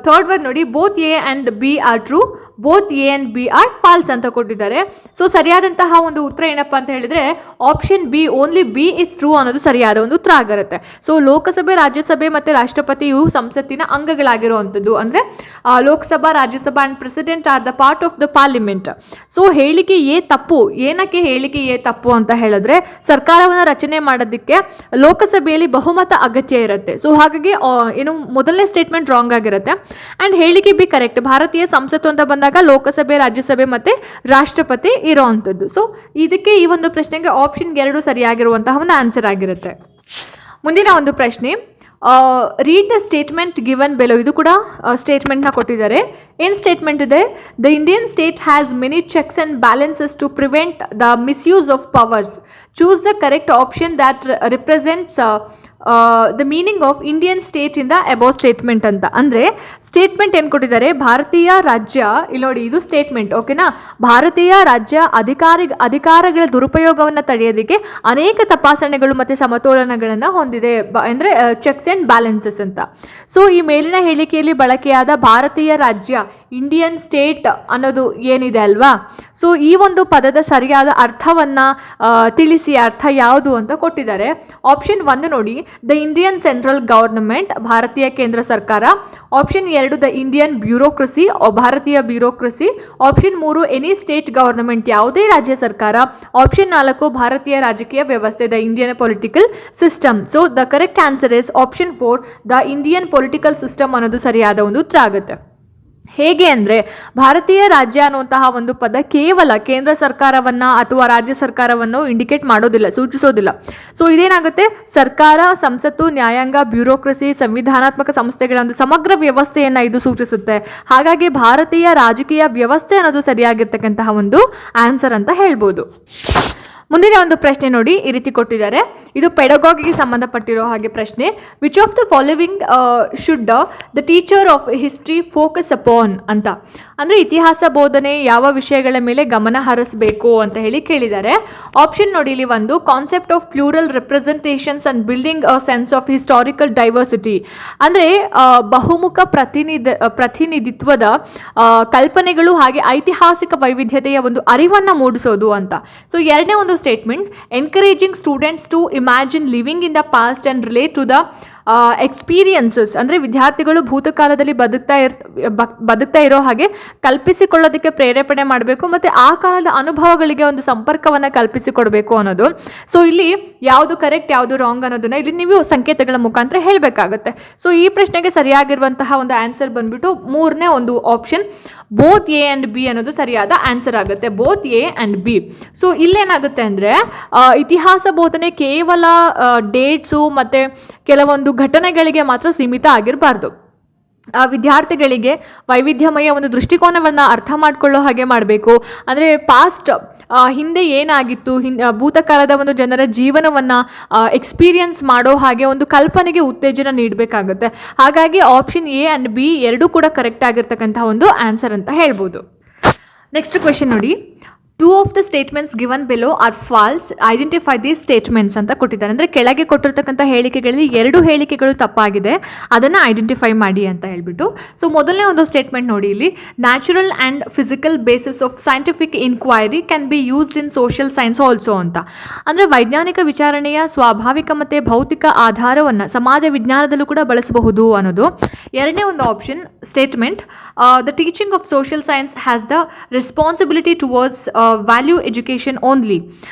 Third one ನೋಡಿ, both A and B are true, both A and B are false ಅಂತ ಕೊಟ್ಟಿದ್ದಾರೆ. ಸೊ ಸರಿಯಾದಂತಹ ಒಂದು ಉತ್ತರ ಏನಪ್ಪ ಅಂತ ಹೇಳಿದರೆ option B, only B is true ಅನ್ನೋದು ಸರಿಯಾದ ಒಂದು ಉತ್ತರ ಆಗಿರುತ್ತೆ. ಸೊ ಲೋಕಸಭೆ, ರಾಜ್ಯಸಭೆ ಮತ್ತು ರಾಷ್ಟ್ರಪತಿ ಇವು ಸಂಸತ್ತಿನ ಅಂಗಗಳಾಗಿರುವಂಥದ್ದು. ಅಂದರೆ Lok Sabha, Rajya Sabha and president are the part of the parliament. So ಹೇಳಿಕೆ ಎ ತಪ್ಪು. ಏನಕ್ಕೆ ಹೇಳಿಕೆ ಎ ತಪ್ಪು ಅಂತ ಹೇಳಿದ್ರೆ ಸರ್ಕಾರವನ್ನು ರಚನೆ ಮಾಡೋದಕ್ಕೆ ಲೋಕಸಭೆಯಲ್ಲಿ ಬಹುಮತ ಅಗತ್ಯ ಇರುತ್ತೆ. ಸೊ ಹಾಗಾಗಿ ಏನು ಮೊದಲನೇ ಸ್ಟೇಟ್ಮೆಂಟ್ ರಾಂಗ್ ಆಗಿರುತ್ತೆ. ಆ್ಯಂಡ್ ಹೇಳಿಕೆ ಬಿ ಕರೆಕ್ಟ್. ಭಾರತೀಯ ಸಂಸತ್ತು ಅಂತ ಬಂದಾಗ ಲೋಕಸಭೆ, ರಾಜ್ಯಸಭೆ ಮತ್ತು ರಾಷ್ಟ್ರಪತಿ ಇರೋವಂಥದ್ದು. ಸೊ ಇದಕ್ಕೆ ಈ ಒಂದು ಪ್ರಶ್ನೆಗೆ ಆಪ್ಷನ್ 2 ಸರಿಯಾಗಿರುವಂತಹ ಒಂದು ಆನ್ಸರ್ ಆಗಿರುತ್ತೆ. ಮುಂದಿನ ಒಂದು ಪ್ರಶ್ನೆ, read the statement given below. ಇದು ಕೂಡ ಸ್ಟೇಟ್ಮೆಂಟ್ನ ಕೊಟ್ಟಿದ್ದಾರೆ. ಏನು ಸ್ಟೇಟ್ಮೆಂಟ್ ಇದೆ? The Indian state has many checks and balances to prevent the misuse of powers. Choose the correct option that represents the meaning of Indian state in the above statement ಅಂತ. ಅಂದರೆ statement ಏನು ಕೊಟ್ಟಿದ್ದಾರೆ? ಭಾರತೀಯ ರಾಜ್ಯ, ಇಲ್ಲಿ ನೋಡಿ ಇದು ಸ್ಟೇಟ್ಮೆಂಟ್, ಓಕೆನಾ? ಭಾರತೀಯ ರಾಜ್ಯ ಅಧಿಕಾರಗಳ ದುರುಪಯೋಗವನ್ನು ತಡೆಯೋದಕ್ಕೆ ಅನೇಕ ತಪಾಸಣೆಗಳು ಮತ್ತು ಸಮತೋಲನಗಳನ್ನು ಹೊಂದಿದೆ, ಅಂದರೆ ಚೆಕ್ಸ್ ಆ್ಯಂಡ್ ಬ್ಯಾಲೆನ್ಸಸ್ ಅಂತ. ಸೊ ಈ ಮೇಲಿನ ಹೇಳಿಕೆಯಲ್ಲಿ ಬಳಕೆಯಾದ ಭಾರತೀಯ ರಾಜ್ಯ, ಇಂಡಿಯನ್ ಸ್ಟೇಟ್ ಅನ್ನೋದು ಏನಿದೆ ಅಲ್ವಾ, ಸೊ ಈ ಒಂದು ಪದದ ಸರಿಯಾದ ಅರ್ಥವನ್ನು ತಿಳಿಸಿ, ಅರ್ಥ ಯಾವುದು ಅಂತ ಕೊಟ್ಟಿದ್ದಾರೆ. ಆಪ್ಷನ್ 1 ನೋಡಿ, ದ ಇಂಡಿಯನ್ ಸೆಂಟ್ರಲ್ ಗವರ್ನಮೆಂಟ್, ಭಾರತೀಯ ಕೇಂದ್ರ ಸರ್ಕಾರ. ಆಪ್ಷನ್ 2 ದ ಇಂಡಿಯನ್ ಬ್ಯೂರೋಕ್ರಸಿ, ಭಾರತೀಯ bureaucracy. Option 3 any state government, ಯಾವುದೇ ರಾಜ್ಯ ಸರ್ಕಾರ. ಆಪ್ಷನ್ 4 ಭಾರತೀಯ ರಾಜಕೀಯ ವ್ಯವಸ್ಥೆ, the Indian political system. So the correct answer is option 4 the Indian political system ಅನ್ನೋದು ಸರಿಯಾದ ಒಂದು ಉತ್ತರ ಆಗುತ್ತೆ. ಹೇಗೆ ಅಂದರೆ ಭಾರತೀಯ ರಾಜ್ಯ ಅನ್ನುವಂತಹ ಒಂದು ಪದ ಕೇವಲ ಕೇಂದ್ರ ಸರ್ಕಾರವನ್ನು ಅಥವಾ ರಾಜ್ಯ ಸರ್ಕಾರವನ್ನು ಇಂಡಿಕೇಟ್ ಮಾಡೋದಿಲ್ಲ, ಸೂಚಿಸೋದಿಲ್ಲ. ಸೊ ಇದೇನಾಗುತ್ತೆ? ಸರ್ಕಾರ, ಸಂಸತ್ತು, ನ್ಯಾಯಾಂಗ, ಬ್ಯೂರೋಕ್ರಸಿ, ಸಂವಿಧಾನಾತ್ಮಕ ಸಂಸ್ಥೆಗಳ ಒಂದು ಸಮಗ್ರ ವ್ಯವಸ್ಥೆಯನ್ನು ಇದು ಸೂಚಿಸುತ್ತೆ. ಹಾಗಾಗಿ ಭಾರತೀಯ ರಾಜಕೀಯ ವ್ಯವಸ್ಥೆ ಅನ್ನೋದು ಸರಿಯಾಗಿರ್ತಕ್ಕಂತಹ ಒಂದು ಆನ್ಸರ್ ಅಂತ ಹೇಳ್ಬೋದು. ಮುಂದಿನ ಒಂದು ಪ್ರಶ್ನೆ ನೋಡಿ, ಈ ರೀತಿ ಕೊಟ್ಟಿದ್ದಾರೆ. ಇದು ಪೆಡಗಾಗಿಗೆ ಸಂಬಂಧಪಟ್ಟಿರೋ ಹಾಗೆ ಪ್ರಶ್ನೆ. Which of the following should the teacher of history focus upon ಅಂತ. ಅಂದರೆ ಇತಿಹಾಸ ಬೋಧನೆ ಯಾವ ವಿಷಯಗಳ ಮೇಲೆ ಗಮನ ಹರಿಸಬೇಕು ಅಂತ ಹೇಳಿ ಕೇಳಿದ್ದಾರೆ. ಆಪ್ಷನ್ ನೋಡಿ, ಇಲ್ಲಿ ಒಂದು concept of plural representations and building a sense of historical diversity. ಅಂದರೆ ಬಹುಮುಖ ಪ್ರತಿನಿಧಿತ್ವದ ಕಲ್ಪನೆಗಳು ಹಾಗೆ ಐತಿಹಾಸಿಕ ವೈವಿಧ್ಯತೆಯ ಒಂದು ಅರಿವನ್ನು ಮೂಡಿಸೋದು ಅಂತ. ಸೊ ಎರಡನೇ ಒಂದು statement, encouraging students to imagine living in the past and relate to the experiences. ಅಂದರೆ ವಿದ್ಯಾರ್ಥಿಗಳು ಭೂತಕಾಲದಲ್ಲಿ ಬದುಕ್ತಾ ಇರೋ ಹಾಗೆ ಕಲ್ಪಿಸಿಕೊಳ್ಳೋದಕ್ಕೆ ಪ್ರೇರೇಪಣೆ ಮಾಡಬೇಕು ಮತ್ತು ಆ ಕಾಲದ ಅನುಭವಗಳಿಗೆ ಒಂದು ಸಂಪರ್ಕವನ್ನು ಕಲ್ಪಿಸಿಕೊಡ್ಬೇಕು ಅನ್ನೋದು. ಸೊ ಇಲ್ಲಿ ಯಾವುದು ಕರೆಕ್ಟ್ ಯಾವುದು ರಾಂಗ್ ಅನ್ನೋದನ್ನು ಇಲ್ಲಿ ನೀವು ಸಂಕೇತಗಳ ಮುಖಾಂತರ ಹೇಳಬೇಕಾಗತ್ತೆ. ಸೊ ಈ ಪ್ರಶ್ನೆಗೆ ಸರಿಯಾಗಿರುವಂತಹ ಒಂದು ಆನ್ಸರ್ ಬಂದ್ಬಿಟ್ಟು 3ನೇ ಒಂದು option, both A and B ಅನ್ನೋದು ಸರಿಯಾದ ಆನ್ಸರ್ ಆಗುತ್ತೆ. Both A and B. So ಇಲ್ಲೇನಾಗುತ್ತೆ ಅಂದರೆ ಇತಿಹಾಸ ಬೋಧನೆ ಕೇವಲ ಡೇಟ್ಸು ಮತ್ತು ಕೆಲವೊಂದು ಘಟನೆಗಳಿಗೆ ಮಾತ್ರ ಸೀಮಿತ ಆಗಿರಬಾರ್ದು. ವಿದ್ಯಾರ್ಥಿಗಳಿಗೆ ವೈವಿಧ್ಯಮಯ ಒಂದು ದೃಷ್ಟಿಕೋನವನ್ನು ಅರ್ಥ ಮಾಡಿಕೊಳ್ಳೋ ಹಾಗೆ ಮಾಡಬೇಕು. ಅಂದರೆ ಪಾಸ್ಟ್ ಹಿಂದೆ ಏನಾಗಿತ್ತು, ಭೂತಕಾಲದ ಒಂದು ಜನರ ಜೀವನವನ್ನು ಎಕ್ಸ್ಪೀರಿಯನ್ಸ್ ಮಾಡೋ ಹಾಗೆ ಒಂದು ಕಲ್ಪನೆಗೆ ಉತ್ತೇಜನ ನೀಡಬೇಕಾಗುತ್ತೆ. ಹಾಗಾಗಿ ಆಪ್ಷನ್ ಎ ಆ್ಯಂಡ್ ಬಿ ಎರಡೂ ಕೂಡ ಕರೆಕ್ಟ್ ಆಗಿರ್ತಕ್ಕಂಥ ಒಂದು ಆನ್ಸರ್ ಅಂತ ಹೇಳ್ಬೋದು. ನೆಕ್ಸ್ಟ್ ಕ್ವೆಶನ್ ನೋಡಿ, 2 of the statements given below or false, identify the statements ಅಂತ ಕೊಟ್ಟಿದ್ದಾರೆ. ಅಂದರೆ ಕೆಳಗೆ ಕೊಟ್ಟಿರ್ತಕ್ಕಂಥ ಹೇಳಿಕೆಗಳಲ್ಲಿ 2 ಹೇಳಿಕೆಗಳು ತಪ್ಪಾಗಿದೆ, ಅದನ್ನು ಐಡೆಂಟಿಫೈ ಮಾಡಿ ಅಂತ ಹೇಳ್ಬಿಟ್ಟು. ಸೊ ಮೊದಲನೇ ಒಂದು ಸ್ಟೇಟ್ಮೆಂಟ್ ನೋಡಿ ಇಲ್ಲಿ, natural and physical basis of scientific inquiry can be used in social science also ಅಂತ. ಅಂದರೆ ವೈಜ್ಞಾನಿಕ ವಿಚಾರಣೆಯ ಸ್ವಾಭಾವಿಕ ಮತ್ತು ಭೌತಿಕ ಆಧಾರವನ್ನು ಸಮಾಜ ವಿಜ್ಞಾನದಲ್ಲೂ ಕೂಡ ಬಳಸಬಹುದು ಅನ್ನೋದು. ಎರಡನೇ ಒಂದು option statement, the teaching of social science has the responsibility towards value education only.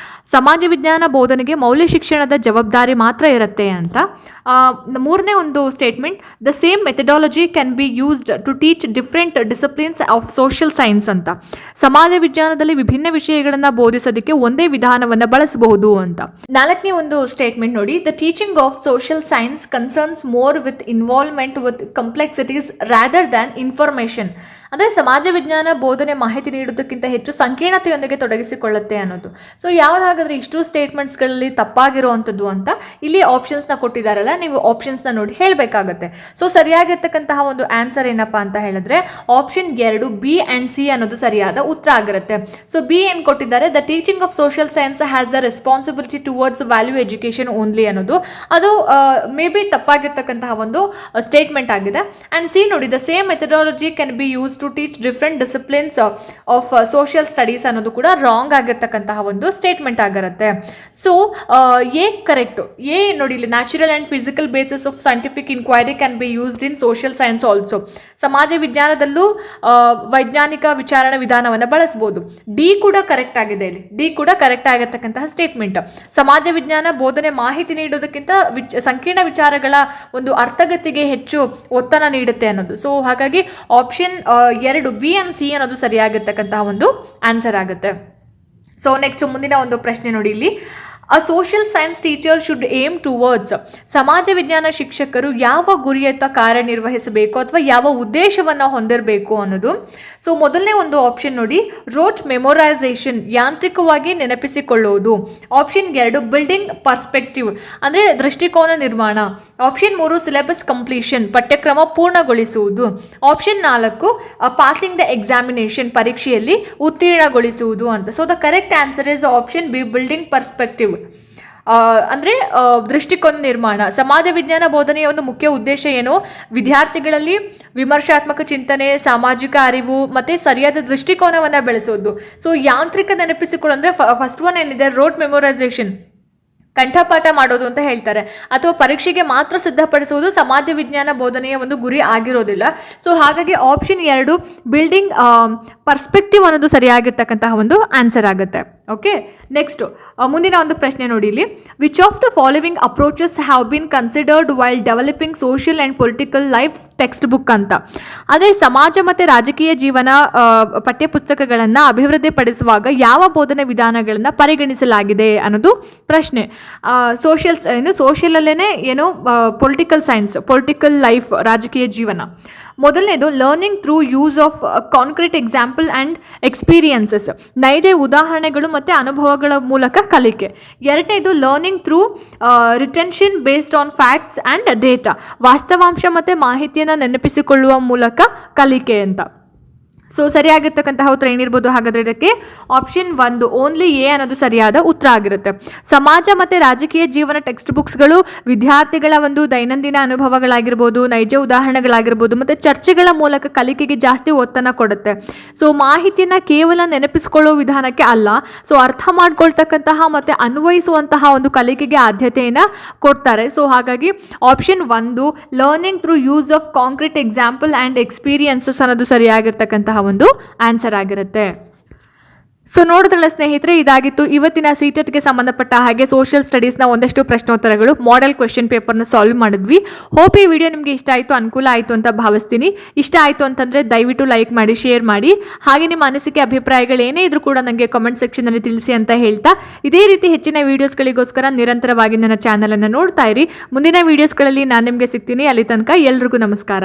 ಸಮಾಜ ವಿಜ್ಞಾನ ಬೋಧನೆಗೆ ಮೌಲ್ಯ ಶಿಕ್ಷಣದ ಜವಾಬ್ದಾರಿ ಮಾತ್ರ ಇರುತ್ತೆ ಅಂತ. ಮೂರನೇ ಒಂದು statement, the same methodology can be used to teach different disciplines of social science ಅಂತ. ಸಮಾಜ ವಿಜ್ಞಾನದಲ್ಲಿ ವಿಭಿನ್ನ ವಿಷಯಗಳನ್ನು ಬೋಧಿಸೋದಕ್ಕೆ ಒಂದೇ ವಿಧಾನವನ್ನು ಬಳಸಬಹುದು ಅಂತ. ನಾಲ್ಕನೇ ಒಂದು ಸ್ಟೇಟ್ಮೆಂಟ್ ನೋಡಿ, the teaching of social science concerns more with involvement with complexities rather than information. ಅಂದರೆ ಸಮಾಜ ವಿಜ್ಞಾನ ಬೋಧನೆ ಮಾಹಿತಿ ನೀಡುವುದಕ್ಕಿಂತ ಹೆಚ್ಚು ಸಂಕೀರ್ಣತೆಯೊಂದಿಗೆ ತೊಡಗಿಸಿಕೊಳ್ಳುತ್ತೆ ಅನ್ನೋದು. ಸೊ ಯಾವ್ದು ಹಾಗಾದರೆ ಇಷ್ಟು ಸ್ಟೇಟ್ಮೆಂಟ್ಸ್ಗಳಲ್ಲಿ ತಪ್ಪಾಗಿರುವಂಥದ್ದು ಅಂತ ಇಲ್ಲಿ ಆಪ್ಷನ್ಸ್ನ ಕೊಟ್ಟಿದ್ದಾರಲ್ಲ, ನೀವು ಆಪ್ಷನ್ಸ್ನ ನೋಡಿ ಹೇಳಬೇಕಾಗತ್ತೆ. ಸೊ ಸರಿಯಾಗಿರ್ತಕ್ಕಂತಹ ಒಂದು ಆನ್ಸರ್ ಏನಪ್ಪ ಅಂತ ಹೇಳಿದ್ರೆ ಆಪ್ಷನ್ 2 ಬಿ ಆ್ಯಂಡ್ ಸಿ ಅನ್ನೋದು ಸರಿಯಾದ ಉತ್ತರ ಆಗಿರುತ್ತೆ. ಸೊ ಬಿ ಏನು ಕೊಟ್ಟಿದ್ದಾರೆ, the teaching of social science has the responsibility towards value education only ಅನ್ನೋದು ಅದು ಮೇ ಬಿ ತಪ್ಪಾಗಿರ್ತಕ್ಕಂತಹ ಒಂದು ಸ್ಟೇಟ್ಮೆಂಟ್ ಆಗಿದೆ. ಆ್ಯಂಡ್ ಸಿ ನೋಡಿ, the same methodology can be use to teach different disciplines of social studies ಅನ್ನೋದು ಕೂಡ ರಾಂಗ್ ಆಗಿರ್ತಕ್ಕಂತಹ ಒಂದು statement ಆಗಿರುತ್ತೆ. So A correct. ಎ ನೋಡಿ ಇಲ್ಲಿ, natural and physical basis of scientific inquiry can be used in social science also. ಸಮಾಜ ವಿಜ್ಞಾನದಲ್ಲೂ ವೈಜ್ಞಾನಿಕ ವಿಚಾರಣಾ ವಿಧಾನವನ್ನು ಬಳಸಬಹುದು. ಡಿ ಕೂಡ ಕರೆಕ್ಟ್ ಆಗಿದೆ ಇಲ್ಲಿ, ಡಿ ಕೂಡ ಕರೆಕ್ಟ್ ಆಗಿರ್ತಕ್ಕಂತಹ ಸ್ಟೇಟ್ಮೆಂಟ್. ಸಮಾಜ ವಿಜ್ಞಾನ ಬೋಧನೆ ಮಾಹಿತಿ ನೀಡೋದಕ್ಕಿಂತ ಸಂಕೀರ್ಣ ವಿಚಾರಗಳ ಒಂದು ಅರ್ಥಗತಿಗೆ ಹೆಚ್ಚು ಒತ್ತನ್ನು ನೀಡುತ್ತೆ ಅನ್ನೋದು. ಸೊ ಹಾಗಾಗಿ ಆಪ್ಷನ್ 2 ಬಿ ಆ್ಯಂಡ್ ಸಿ ಅನ್ನೋದು ಸರಿಯಾಗಿರ್ತಕ್ಕಂತಹ ಒಂದು ಆನ್ಸರ್ ಆಗುತ್ತೆ. ಸೊ ನೆಕ್ಸ್ಟ್ ಮುಂದಿನ ಒಂದು ಪ್ರಶ್ನೆ ನೋಡಿ ಇಲ್ಲಿ, a social science teacher should aim towards. ಸಮಾಜ ವಿಜ್ಞಾನ ಶಿಕ್ಷಕರು ಯಾವ ಗುರಿಯತ್ತ ಕಾರ್ಯನಿರ್ವಹಿಸಬೇಕು ಅಥವಾ ಯಾವ ಉದ್ದೇಶವನ್ನು ಹೊಂದಿರಬೇಕು ಅನ್ನೋದು. ಸೊ ಮೊದಲನೇ ಒಂದು ಆಪ್ಷನ್ ನೋಡಿ, ರೋಟ್ ಮೆಮೊರೈಸೇಷನ್, ಯಾಂತ್ರಿಕವಾಗಿ ನೆನಪಿಸಿಕೊಳ್ಳುವುದು. ಆಪ್ಷನ್ 2 ಬಿಲ್ಡಿಂಗ್ ಪರ್ಸ್ಪೆಕ್ಟಿವ್, ಅಂದರೆ ದೃಷ್ಟಿಕೋನ ನಿರ್ಮಾಣ. ಆಪ್ಷನ್ 3 ಸಿಲೆಬಸ್ ಕಂಪ್ಲೀಷನ್, ಪಠ್ಯಕ್ರಮ ಪೂರ್ಣಗೊಳಿಸುವುದು. ಆಪ್ಷನ್ 4 ಪಾಸಿಂಗ್ ದ ಎಕ್ಸಾಮಿನೇಷನ್, ಪರೀಕ್ಷೆಯಲ್ಲಿ ಉತ್ತೀರ್ಣಗೊಳಿಸುವುದು ಅಂತ. So the correct answer is option B, building perspective. ಅಂದರೆ ದೃಷ್ಟಿಕೋನ ನಿರ್ಮಾಣ. ಸಮಾಜ ವಿಜ್ಞಾನ ಬೋಧನೆಯ ಒಂದು ಮುಖ್ಯ ಉದ್ದೇಶ ಏನು, ವಿದ್ಯಾರ್ಥಿಗಳಲ್ಲಿ ವಿಮರ್ಶಾತ್ಮಕ ಚಿಂತನೆ, ಸಾಮಾಜಿಕ ಅರಿವು ಮತ್ತು ಸರಿಯಾದ ದೃಷ್ಟಿಕೋನವನ್ನು ಬೆಳೆಸೋದು. ಸೊ ಯಾಂತ್ರಿಕ ನೆನಪಿಸಿಕೊಳ್ಳು ಅಂದರೆ ಫಸ್ಟ್ ಒನ್ ಏನಿದೆ, ರೋಟ್ ಮೆಮೊರೈಸೇಷನ್, ಕಂಠಪಾಠ ಮಾಡೋದು ಅಂತ ಹೇಳ್ತಾರೆ, ಅಥವಾ ಪರೀಕ್ಷೆಗೆ ಮಾತ್ರ ಸಿದ್ಧಪಡಿಸುವುದು ಸಮಾಜ ವಿಜ್ಞಾನ ಬೋಧನೆಯ ಒಂದು ಗುರಿ ಆಗಿರೋದಿಲ್ಲ. ಸೊ ಹಾಗಾಗಿ ಆಪ್ಷನ್ 2 ಬಿಲ್ಡಿಂಗ್ ಪರ್ಸ್ಪೆಕ್ಟಿವ್ ಅನ್ನೋದು ಸರಿಯಾಗಿರ್ತಕ್ಕಂತಹ ಒಂದು ಆನ್ಸರ್ ಆಗುತ್ತೆ. ಓಕೆ, ನೆಕ್ಸ್ಟ್ ಮುಂದಿನ ಒಂದು ಪ್ರಶ್ನೆ ನೋಡಿ ಇಲ್ಲಿ, which of the following approaches have been considered while developing social and political life text book ಅಂತ. ಅದೇ ಸಮಾಜ ಮತ್ತು ರಾಜಕೀಯ ಜೀವನ ಪಠ್ಯಪುಸ್ತಕಗಳನ್ನು ಅಭಿವೃದ್ಧಿಪಡಿಸುವಾಗ ಯಾವ ಬೋಧನೆ ವಿಧಾನಗಳನ್ನು ಪರಿಗಣಿಸಲಾಗಿದೆ ಅನ್ನೋದು ಪ್ರಶ್ನೆ. ಸೋಷಿಯಲಲ್ಲೇ ಪೊಲಿಟಿಕಲ್ ಸೈನ್ಸ್, ಪೊಲಿಟಿಕಲ್ ಲೈಫ್, ರಾಜಕೀಯ ಜೀವನ. ಮೊದಲನೇದು learning through use of concrete example and experiences, ನೈಜ ಉದಾಹರಣೆಗಳು ಮತ್ತು ಅನುಭವಗಳ ಮೂಲಕ ಕಲಿಕೆ. ಎರಡನೇದು learning through retention based on facts and data, ವಾಸ್ತವಾಂಶ ಮತ್ತು ಮಾಹಿತಿಯನ್ನು ನೆನಪಿಸಿಕೊಳ್ಳುವ ಮೂಲಕ ಕಲಿಕೆ ಅಂತ. ಸೊ ಸರಿಯಾಗಿರ್ತಕ್ಕಂತಹ ಉತ್ತರ ಏನಿರ್ಬೋದು ಹಾಗಾದರೆ ಇದಕ್ಕೆ ಆಪ್ಷನ್ 1 ಓನ್ಲಿ ಎ ಅನ್ನೋದು ಸರಿಯಾದ ಉತ್ತರ ಆಗಿರುತ್ತೆ. ಸಮಾಜ ಮತ್ತು ರಾಜಕೀಯ ಜೀವನ ಟೆಕ್ಸ್ಟ್ ಬುಕ್ಸ್ಗಳು ವಿದ್ಯಾರ್ಥಿಗಳ ಒಂದು ದೈನಂದಿನ ಅನುಭವಗಳಾಗಿರ್ಬೋದು, ನೈಜ ಉದಾಹರಣೆಗಳಾಗಿರ್ಬೋದು ಮತ್ತು ಚರ್ಚೆಗಳ ಮೂಲಕ ಕಲಿಕೆಗೆ ಜಾಸ್ತಿ ಒತ್ತನ್ನು ಕೊಡುತ್ತೆ. ಸೊ ಮಾಹಿತಿಯನ್ನು ಕೇವಲ ನೆನಪಿಸಿಕೊಳ್ಳುವ ವಿಧಾನಕ್ಕೆ ಅಲ್ಲ, ಸೊ ಅರ್ಥ ಮಾಡ್ಕೊಳ್ತಕ್ಕಂತಹ ಮತ್ತು ಅನ್ವಯಿಸುವಂತಹ ಒಂದು ಕಲಿಕೆಗೆ ಆದ್ಯತೆಯನ್ನು ಕೊಡ್ತಾರೆ. ಸೊ ಹಾಗಾಗಿ option 1 learning through use of concrete example and experiences ಅನ್ನೋದು ಸರಿಯಾಗಿರ್ತಕ್ಕಂತಹ ಒಂದು ಆನ್ಸರ್ ಆಗಿರುತ್ತೆ. ಸೊ ನೋಡಿದ್ರಲ್ಲ ಸ್ನೇಹಿತರೆ, ಇದಾಗಿತ್ತು ಇವತ್ತಿನ ಸಿಟೆಟ್ಗೆ ಸಂಬಂಧಪಟ್ಟ ಹಾಗೆ ಸೋಷಿಯಲ್ ಸ್ಟಡೀಸ್ನ ಒಂದಷ್ಟು ಪ್ರಶ್ನೋತ್ತರಗಳು, ಮಾಡೆಲ್ ಕ್ವೆಶ್ಚನ್ ಪೇಪರ್ನ ಸಾಲ್ವ್ ಮಾಡಿದ್ವಿ. ಹೋಪ್ ಈ ವಿಡಿಯೋ ನಿಮಗೆ ಇಷ್ಟ ಆಯಿತು, ಅನುಕೂಲ ಆಯಿತು ಅಂತ ಭಾವಿಸ್ತೀನಿ. ಇಷ್ಟ ಆಯಿತು ಅಂತಂದರೆ ದಯವಿಟ್ಟು ಲೈಕ್ ಮಾಡಿ, ಶೇರ್ ಮಾಡಿ. ಹಾಗೆ ನಿಮ್ಮ ಅನಿಸಿಕೆ ಅಭಿಪ್ರಾಯಗಳು ಏನೇ ಇದ್ರೂ ಕೂಡ ನನಗೆ ಕಮೆಂಟ್ ಸೆಕ್ಷನಲ್ಲಿ ತಿಳಿಸಿ ಅಂತ ಹೇಳ್ತಾ, ಇದೇ ರೀತಿ ಹೆಚ್ಚಿನ ವೀಡಿಯೋಸ್ಗಳಿಗೋಸ್ಕರ ನಿರಂತರವಾಗಿ ನನ್ನ ಚಾನಲನ್ನು ನೋಡ್ತಾ ಇರಿ. ಮುಂದಿನ ವೀಡಿಯೋಸ್ಗಳಲ್ಲಿ ನಾನು ನಿಮಗೆ ಸಿಗ್ತೀನಿ. ಅಲ್ಲಿ ತನಕ ಎಲ್ರಿಗೂ ನಮಸ್ಕಾರ.